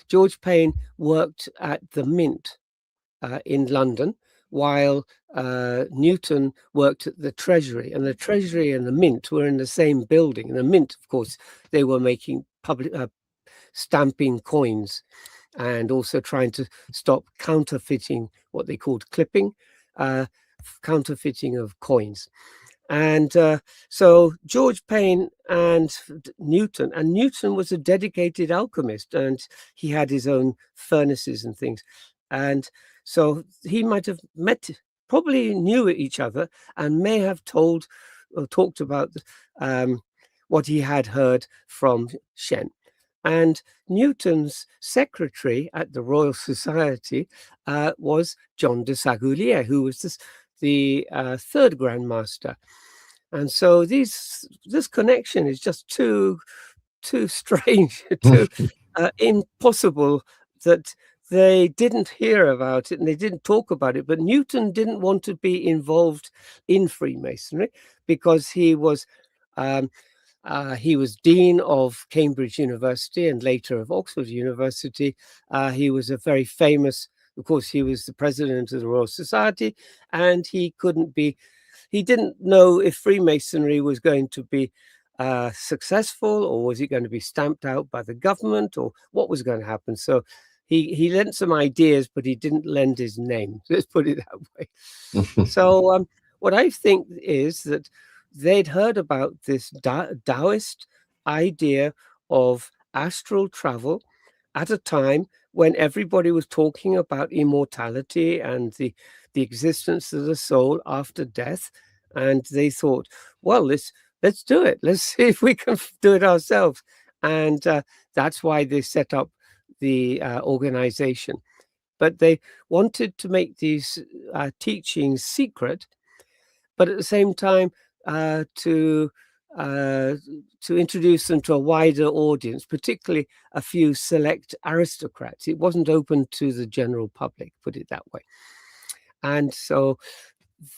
George Payne worked at the Mint in London, while Newton worked at the Treasury, and the Treasury and the Mint were in the same building. And the Mint, of course, they were making stamping coins, and also trying to stop counterfeiting, what they called clipping, counterfeiting of coins. And so George Payne and Newton was a dedicated alchemist, and he had his own furnaces and things. And so he might have met probably knew each other and may have told or talked about what he had heard from Shen. And Newton's secretary at the Royal Society was John de Sagoulier, who was the third Grand Master. And so this connection is just too strange, too impossible, that they didn't hear about it and they didn't talk about it. But Newton didn't want to be involved in Freemasonry because he was dean of Cambridge University and later of Oxford University. He was a very famous, of course, he was the president of the Royal Society, and he didn't know if Freemasonry was going to be successful, or was it going to be stamped out by the government, or what was going to happen. So he lent some ideas, but he didn't lend his name. Let's put it that way. So what I think is that they'd heard about this Daoist idea of astral travel at a time when everybody was talking about immortality and the existence of the soul after death. And they thought, well, let's do it. Let's see if we can do it ourselves. And that's why they set up the organization. But they wanted to make these teachings secret, but at the same time to introduce them to a wider audience, particularly a few select aristocrats. It wasn't open to the general public, put it that way. And so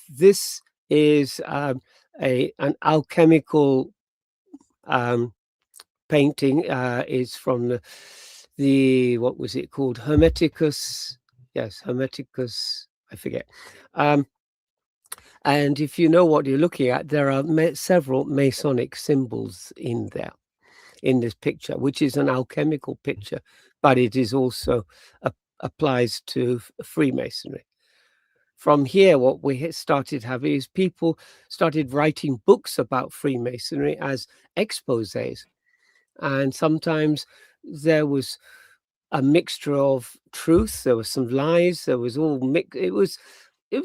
this is an alchemical painting. Is from the what was it called? Hermeticus. Yes, Hermeticus. I forget. And if you know what you're looking at, there are several Masonic symbols in there, in this picture, which is an alchemical picture, but it is also applies to Freemasonry. From here, what we started having is people started writing books about Freemasonry as exposés. And sometimes there was a mixture of truth, there was some lies, there was all mixed. It was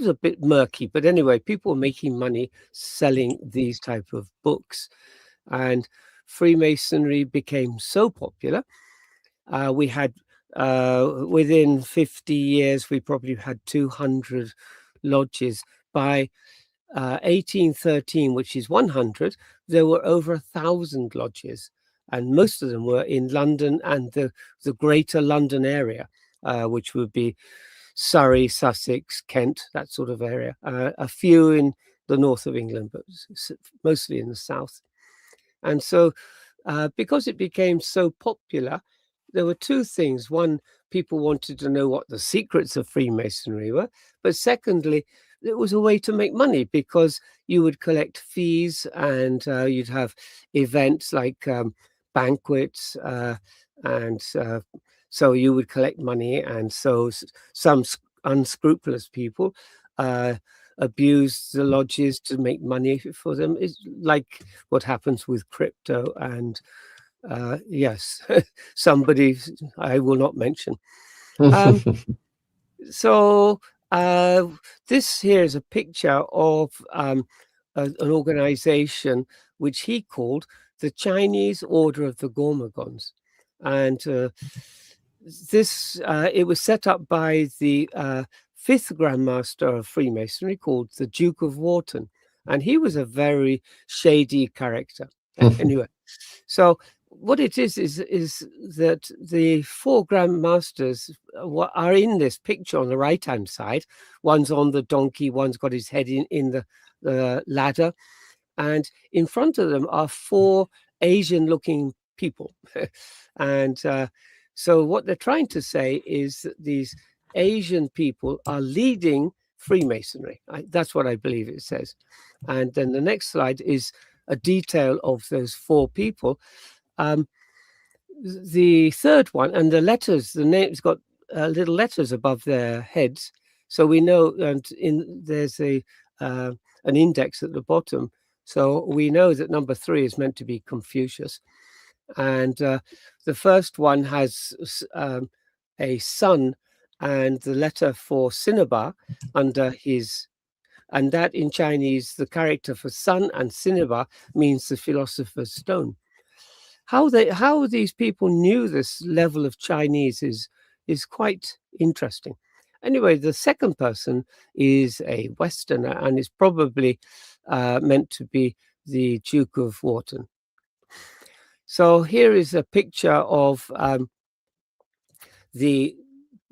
a bit murky, but anyway, people were making money selling these type of books, and Freemasonry became so popular. We had within 50 years, we probably had 200 lodges. By 1813, which is 100, there were over 1,000 lodges, and most of them were in London and the greater London area, which would be Surrey, Sussex, Kent, that sort of area. A few in the north of England, but mostly in the south. And so because it became so popular, there were two things. One, people wanted to know what the secrets of Freemasonry were. But secondly, it was a way to make money, because you would collect fees, and you'd have events like banquets, and so you would collect money. And so some unscrupulous people abuse the lodges to make money for them. It's like what happens with crypto and yes, somebody I will not mention. So this here is a picture of an organization which he called the Chinese Order of the Gormagons. And this it was set up by the fifth Grand Master of Freemasonry, called the Duke of Wharton. And he was a very shady character. Anyway, so what it is that the four Grand Masters are in this picture on the right-hand side. One's on the donkey, one's got his head in the ladder. And in front of them are four Asian-looking people. And so what they're trying to say is that these Asian people are leading Freemasonry. That's what I believe it says. And then the next slide is a detail of those four people. The third one, and the letters, the name's got little letters above their heads. So we know, and there's an index at the bottom. So we know that number 3 is meant to be Confucius. And the first one has a sun and the letter for Cinnabar under his and that in Chinese, the character for sun and cinnabar means the philosopher's stone. How these people knew this level of Chinese is quite interesting. Anyway, the second person is a Westerner and is probably meant to be the Duke of Wharton. So here is a picture of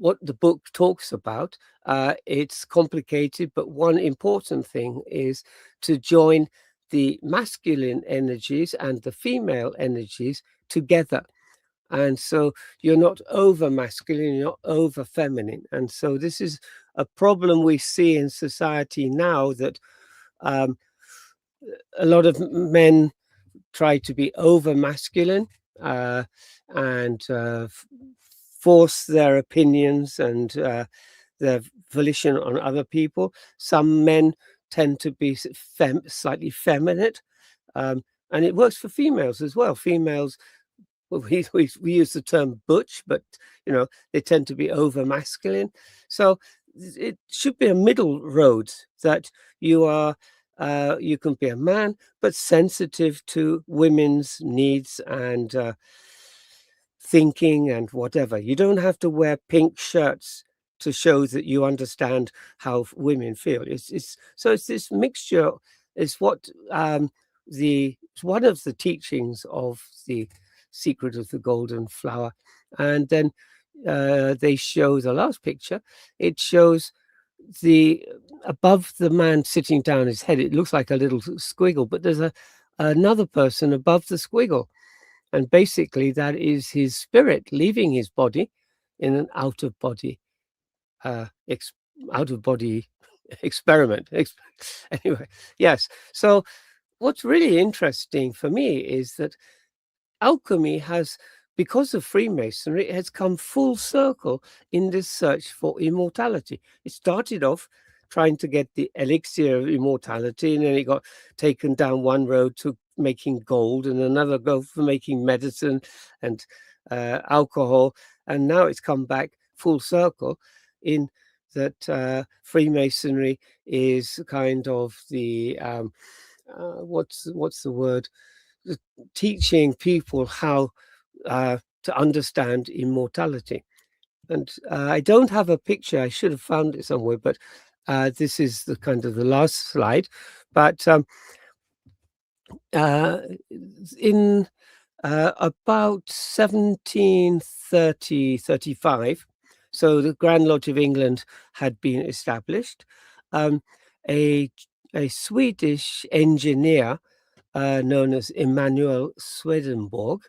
what the book talks about. It's complicated, but one important thing is to join the masculine energies and the female energies together. And so you're not over masculine, you're not over feminine. And so this is a problem we see in society now, that a lot of men try to be over masculine and force their opinions and their volition on other people. Some men tend to be slightly feminine, and it works for females as well. Females, well, we use the term butch, but they tend to be over masculine. So it should be a middle road, that you can be a man but sensitive to women's needs and thinking and whatever. You don't have to wear pink shirts to show that you understand how women feel. It's this mixture is what one of the teachings of the Secret of the Golden Flower. And then they show the last picture. It shows above the man sitting down, his head, it looks like a little squiggle, but there's another person above the squiggle. And basically that is his spirit leaving his body in an out-of-body experiment. Anyway, yes. So what's really interesting for me is that alchemy has, because of Freemasonry, it has come full circle in this search for immortality. It started off trying to get the elixir of immortality, and then it got taken down one road to making gold, and another go for making medicine and alcohol, and now it's come back full circle in that Freemasonry is kind of the what's the word? Teaching people how to understand immortality. And I don't have a picture. I should have found it somewhere, but this is the kind of the last slide. But in about 1730-35, so the Grand Lodge of England had been established. A Swedish engineer known as Emanuel Swedenborg,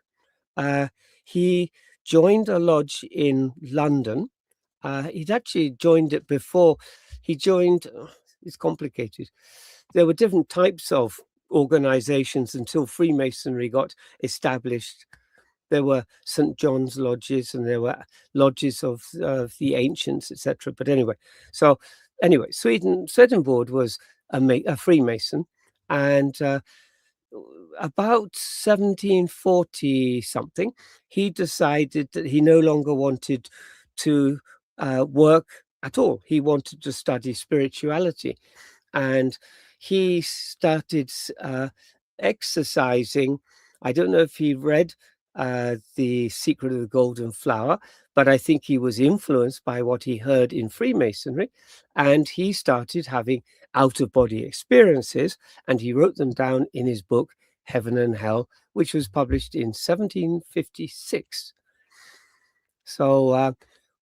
he joined a lodge in London. He'd actually joined it before. He joined, it's complicated. There were different types of organizations until Freemasonry got established. There were St. John's lodges, and there were lodges of the ancients, etc. But anyway, Swedenborg was a Freemason, and about 1740 something, he decided that he no longer wanted to work at all. He wanted to study spirituality, and he started exercising. I don't know if he read The Secret of the Golden Flower, but I think he was influenced by what he heard in Freemasonry, and he started having out-of-body experiences, and he wrote them down in his book Heaven and Hell, which was published in 1756. So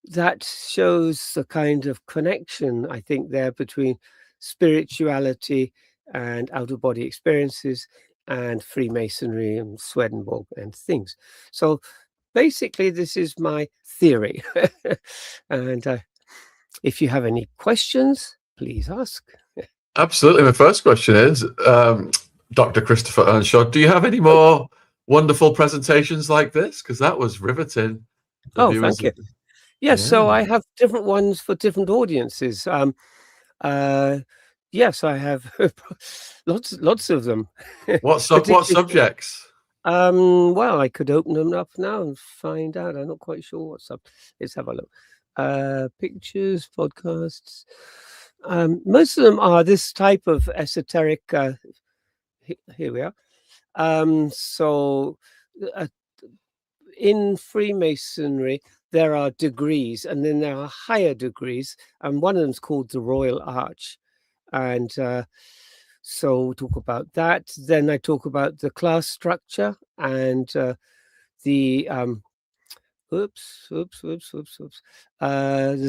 that shows the kind of connection, I think, there between spirituality and out-of-body experiences and Freemasonry and Swedenborg and things. So basically, this is my theory. And if you have any questions, please ask. Absolutely. My first question is, Dr. Christopher Earnshaw, do you have any more wonderful presentations like this? Because that was riveting. Oh, thank you. Yes, Yeah. so I have different ones for different audiences. Yes, I have lots of them. What subjects? Well, I could open them up now and find out. I'm not quite sure what's up. Let's have a look. Pictures, podcasts. Most of them are this type of esoteric. Here we are. So, uh, in Freemasonry, there are degrees, and then there are higher degrees, and one of them is called the Royal Arch. And so we'll talk about that. Then I talk about the class structure and the the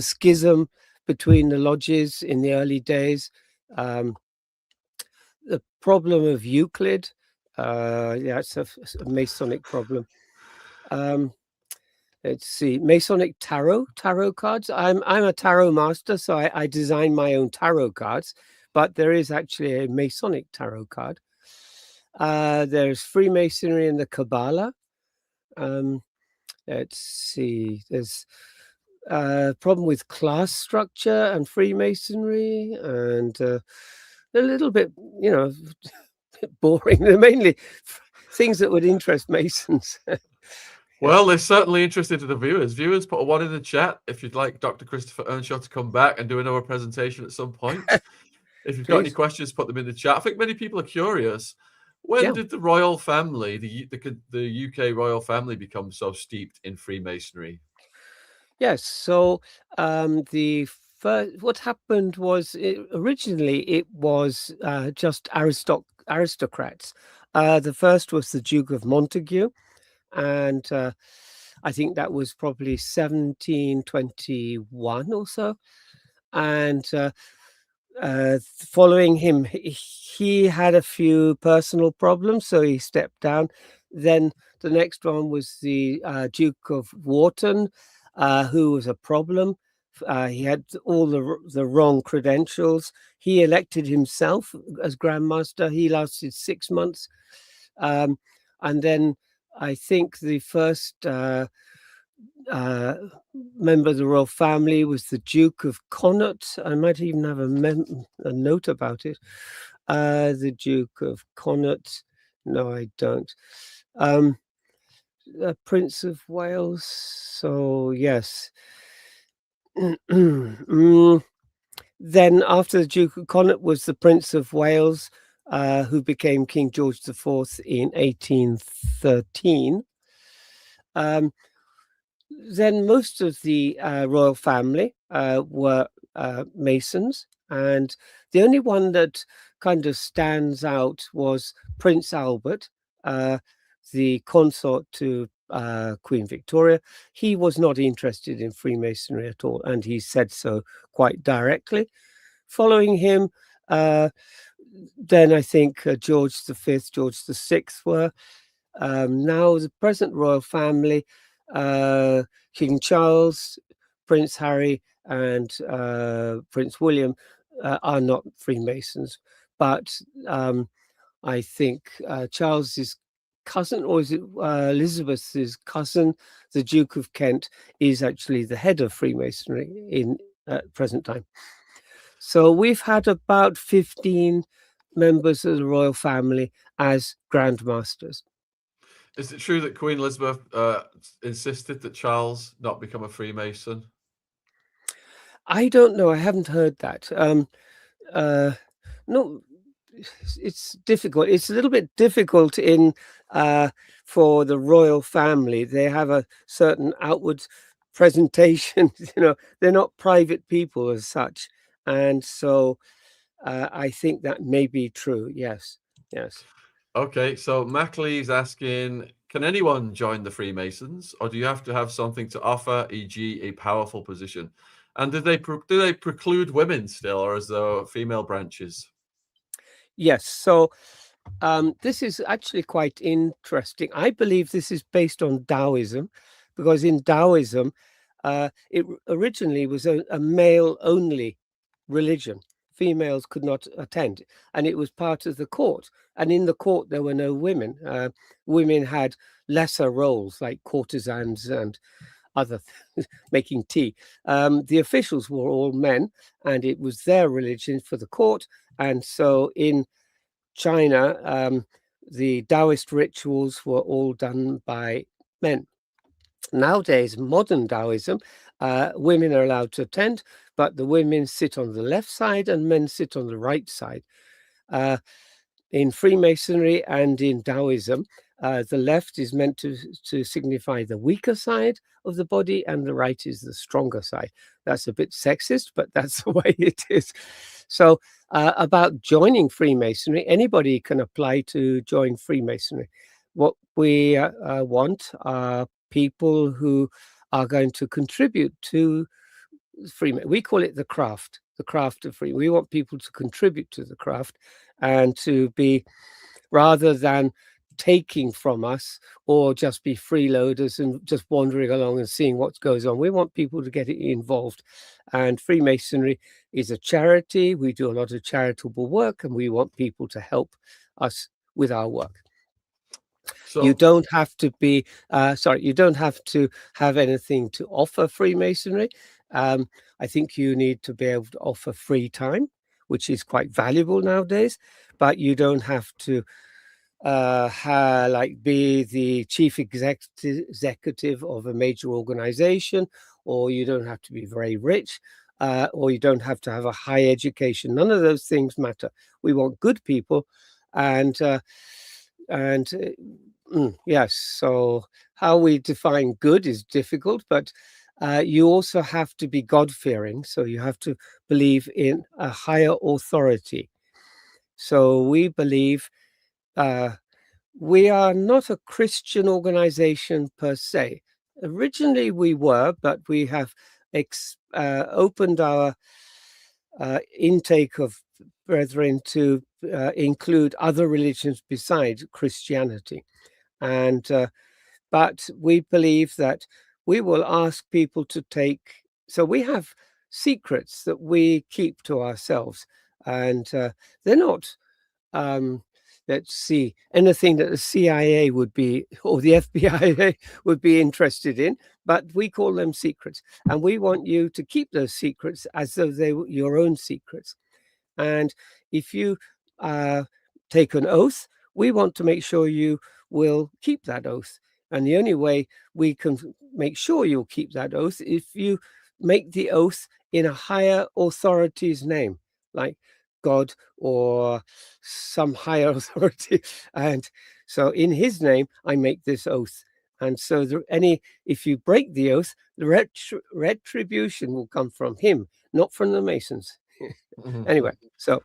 schism between the lodges in the early days, the problem of Euclid. Yeah, it's a Masonic problem. Let's see, Masonic tarot cards. I'm a tarot master, so I design my own tarot cards, but there is actually a Masonic tarot card. There's Freemasonry and the Kabbalah. Let's see, there's a problem with class structure and Freemasonry, and a little bit, boring. They're mainly things that would interest Masons. Well, they're certainly interested to the viewers. Viewers, put a 1 in the chat if you'd like Dr. Christopher Earnshaw to come back and do another presentation at some point. If you've got any Please. questions, put them in the chat. I think many people are curious. When Yeah. did the royal family, the UK royal family, become so steeped in Freemasonry? Yes. So the first, what happened was originally it was just aristocrats. The first was the Duke of Montague, and I think that was probably 1721 or so. And following him, he had a few personal problems, so he stepped down. Then the next one was the Duke of Wharton, who was a problem. He had all the wrong credentials. He elected himself as Grand Master. He lasted 6 months. And then I think the first member of the royal family was the Duke of Connaught. I might even have a note about it. The Duke of Connaught. No, I don't. Prince of Wales. So yes. Then after the Duke of Connaught was the Prince of Wales, who became King George IV in 1813. Then most of the royal family were Masons, and the only one that kind of stands out was Prince Albert, the consort to Queen Victoria. He was not interested in Freemasonry at all, and he said so quite directly. Following him, then I think George V, George VI were. Now the present royal family, King Charles, Prince Harry, and Prince William are not Freemasons, but I think Charles's cousin, or is it Elizabeth's cousin, the Duke of Kent, is actually the head of Freemasonry in present time. So we've had about 15 members of the royal family as Grand Masters. Is it true that Queen Elizabeth insisted that Charles not become a Freemason? I don't know. I haven't heard that. No, it's difficult. It's a little bit difficult in for the royal family. They have a certain outward presentation. They're not private people as such, and so I think that may be true. Yes, yes. Okay, so Mackley's asking, can anyone join the Freemasons, or do you have to have something to offer, e.g., a powerful position? And do they preclude women still, or is there female branches? Yes. So this is actually quite interesting. I believe this is based on Daoism, because in Daoism, it originally was a male-only religion. Females could not attend, and it was part of the court. And in the court, there were no women. Women had lesser roles, like courtesans and other making tea. The officials were all men, and it was their religion for the court. And so in China, the Daoist rituals were all done by men. Nowadays, modern Taoism, women are allowed to attend, but the women sit on the left side and men sit on the right side. In Freemasonry and in Daoism, the left is meant to signify the weaker side of the body, and the right is the stronger side. That's a bit sexist, but that's the way it is. So about joining Freemasonry, anybody can apply to join Freemasonry. What we want are people who are going to contribute to Freemasonry. We call it the craft of free. We want people to contribute to the craft and to be, rather than taking from us or just be freeloaders and just wandering along and seeing what goes on. We want people to get involved. And Freemasonry is a charity. We do a lot of charitable work, and we want people to help us with our work. So you don't have to be, you don't have to have anything to offer Freemasonry. I think you need to be able to offer free time, which is quite valuable nowadays, but you don't have to be the chief executive of a major organization, or you don't have to be very rich, or you don't have to have a high education. None of those things matter. We want good people, yes. So how we define good is difficult, but you also have to be God-fearing. So you have to believe in a higher authority. So we believe we are not a Christian organization per se. Originally we were, but we have opened our intake of brethren to include other religions besides Christianity. And but we believe that we will ask people to take, so we have secrets that we keep to ourselves, and they're not let's see, anything that the CIA would be, or the FBI would be interested in, but we call them secrets, and we want you to keep those secrets as though they were your own secrets. And if you take an oath, we want to make sure you will keep that oath. And the only way we can make sure you'll keep that oath if you make the oath in a higher authority's name, like God or some higher authority. And so in his name, I make this oath. And so if you break the oath, the retribution will come from him, not from the Masons. Anyway, so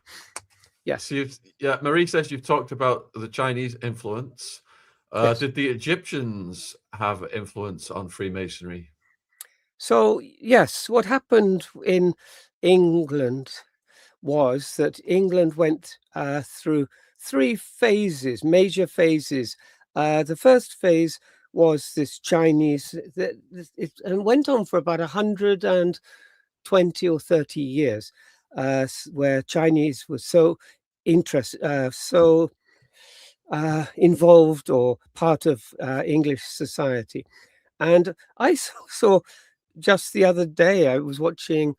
yes. So Marie says you've talked about the Chinese influence. Yes. Did the Egyptians have influence on Freemasonry? So yes, what happened in England was that England went through three phases, major phases. The first phase was this Chinese, and went on for about 120 or 30 years, where Chinese was so involved or part of English society. And I saw just the other day, I was watching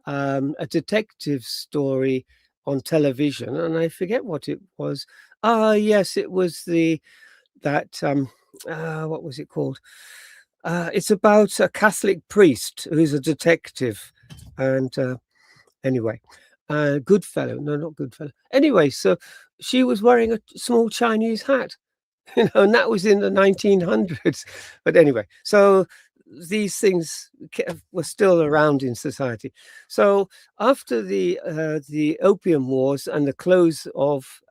a detective story on television, and I forget what it was. Yes, it was what was it called? It's about a Catholic priest who's a detective, and anyway, Goodfellow. No, not Goodfellow. Anyway, so she was wearing a small Chinese hat, and that was in the 1900s. But anyway, so these things were still around in society. So after the Opium Wars and the close of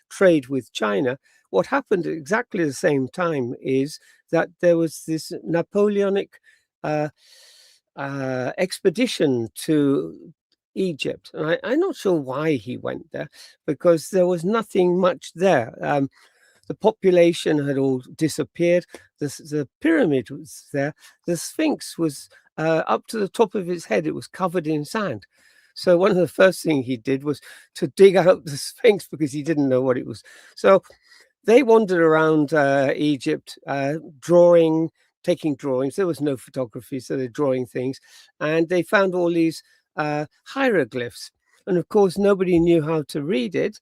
trade with China, what happened at exactly the same time is that there was this Napoleonic expedition to Egypt. And I'm not sure why he went there, because there was nothing much there. The population had all disappeared. The pyramid was there. The Sphinx was up to the top of its head. It was covered in sand. So one of the first things he did was to dig out the Sphinx, because he didn't know what it was. So they wandered around Egypt, taking drawings. There was no photography, so they're drawing things. And they found all these hieroglyphs. And of course, nobody knew how to read it.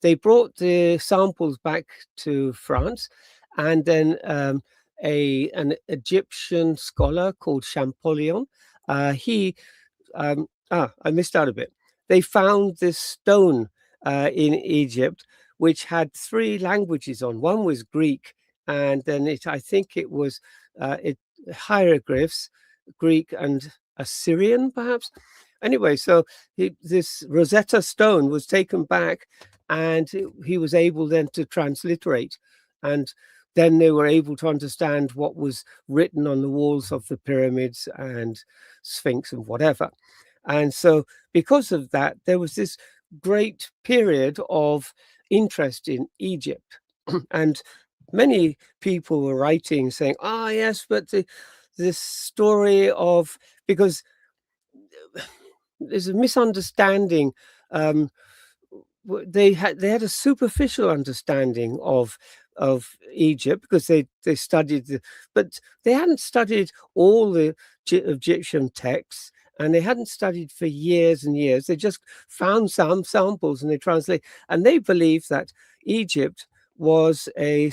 They brought the samples back to France, and then an Egyptian scholar called Champollion, he I missed out a bit. They found this stone in Egypt which had 3 languages on. One was Greek, and then I think it was hieroglyphs, Greek and Assyrian, perhaps. Anyway, so this Rosetta Stone was taken back, and he was able then to transliterate, and then they were able to understand what was written on the walls of the pyramids and Sphinx and whatever. And so because of that, there was this great period of interest in Egypt. And many people were writing saying, yes, but this story of, because there's a misunderstanding. They had a superficial understanding of Egypt because they studied but they hadn't studied all the Egyptian texts, and they hadn't studied for years and years. They just found some samples and they translate, and they believed that Egypt was a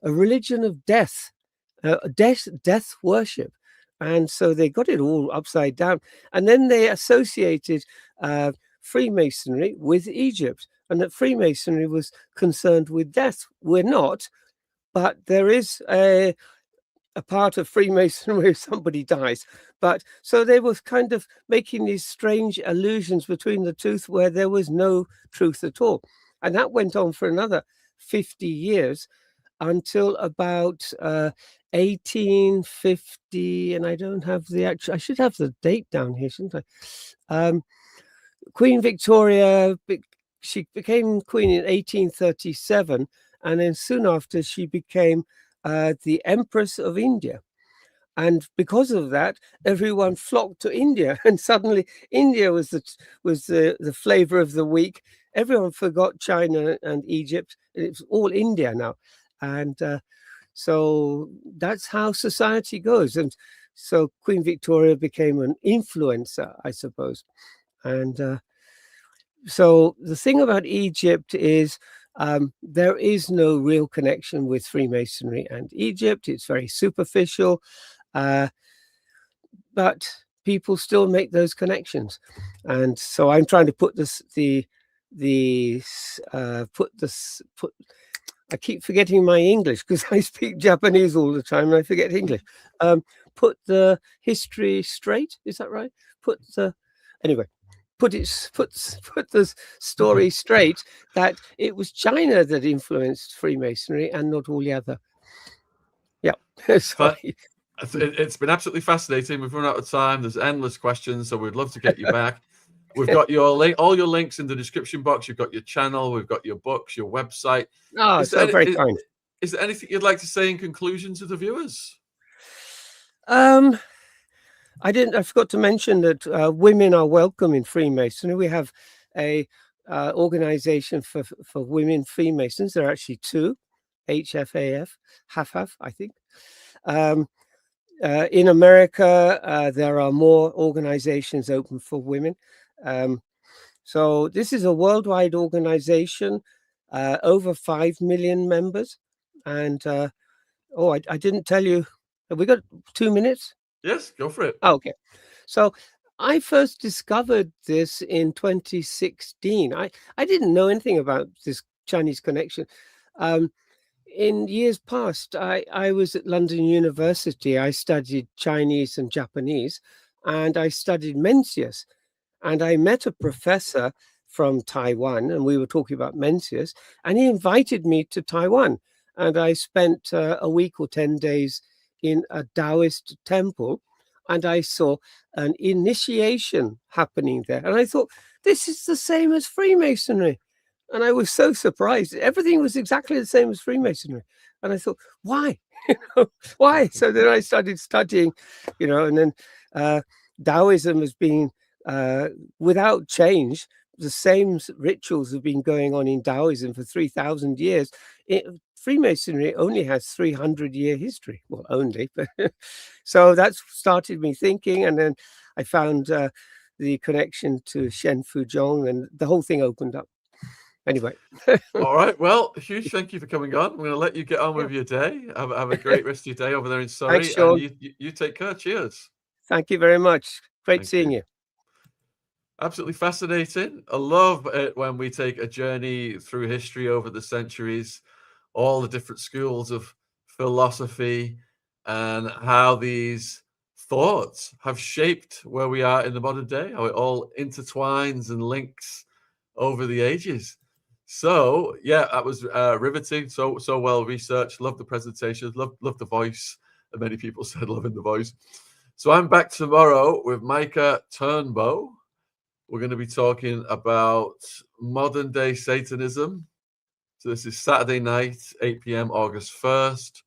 religion of death worship. And so they got it all upside down. And then they associated Freemasonry with Egypt, and that Freemasonry was concerned with death. We're not, but there is a part of Freemasonry where somebody dies. But so they were kind of making these strange allusions between the two where there was no truth at all. And that went on for another 50 years until about 1850, and I don't have I should have the date down here, shouldn't I? Queen Victoria, she became queen in 1837, and then soon after she became the Empress of India. And because of that, everyone flocked to India, and suddenly India was the flavor of the week. Everyone forgot China and Egypt. It's all India now. And so that's how society goes. And so Queen Victoria became an influencer, I suppose. And so the thing about Egypt is there is no real connection with Freemasonry and Egypt. It's very superficial, but people still make those connections. And so I'm trying to put I keep forgetting my English because I speak Japanese all the time and I forget English. Put the history straight. Is that right? Put the story straight that it was China that influenced Freemasonry and not all the other. Yeah. Sorry. It's been absolutely fascinating. We've run out of time. There's endless questions, so we'd love to get you back. We've got all your links in the description box. You've got your channel. We've got your books, your website. Oh, so very kind. Is there anything you'd like to say in conclusion to the viewers? I forgot to mention that women are welcome in Freemasonry. We have a organization for women Freemasons. There are actually 2, HFAF, half, I think. In America, there are more organizations open for women. So this is a worldwide organization, over 5 million members. And I didn't tell you. Have we got 2 minutes? Yes, go for it. Oh, okay. So I first discovered this in 2016. I didn't know anything about this Chinese connection. In years past, I was at London University. I studied Chinese and Japanese, and I studied Mencius. And I met a professor from Taiwan, and we were talking about Mencius, and he invited me to Taiwan. And I spent a week or 10 days in a Daoist temple, and I saw an initiation happening there. And I thought, this is the same as Freemasonry. And I was so surprised. Everything was exactly the same as Freemasonry. And I thought, why? Why? So then I started studying, and then Taoism has been, without change, the same rituals have been going on in Taoism for 3,000 years. Freemasonry only has 300-year history. Well, only. But so that's started me thinking. And then I found the connection to Shen Fuzhong, and the whole thing opened up. Anyway. All right. Well, huge thank you for coming on. I'm going to let you get on with your day. Have a great rest of your day over there in Surrey. Thanks, Shaun. And you take care. Cheers. Thank you very much. Great Thank seeing you. you. Absolutely fascinating. I love it when we take a journey through history over the centuries, all the different schools of philosophy, and how these thoughts have shaped where we are in the modern day, how it all intertwines and links over the ages. So, yeah, that was riveting. So well researched. Love the presentation. Love the voice. And many people said loving the voice. So I'm back tomorrow with Micah Turnbow. We're going to be talking about modern day Satanism. So this is Saturday night, 8 p.m., August 1st.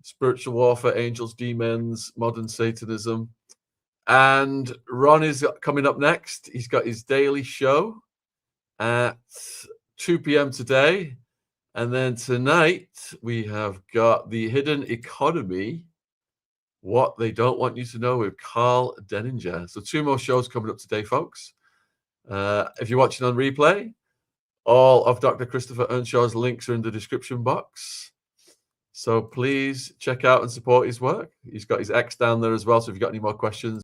Spiritual warfare, angels, demons, modern Satanism. And Ron is coming up next. He's got his daily show at 2 p.m. today. And then tonight, we have got The Hidden Economy, What They Don't Want You to Know with Carl Denninger. So 2 more shows coming up today, folks. If you're watching on replay, all of Dr. Christopher Earnshaw's links are in the description box. So please check out and support his work. He's got his X down there as well. So if you've got any more questions,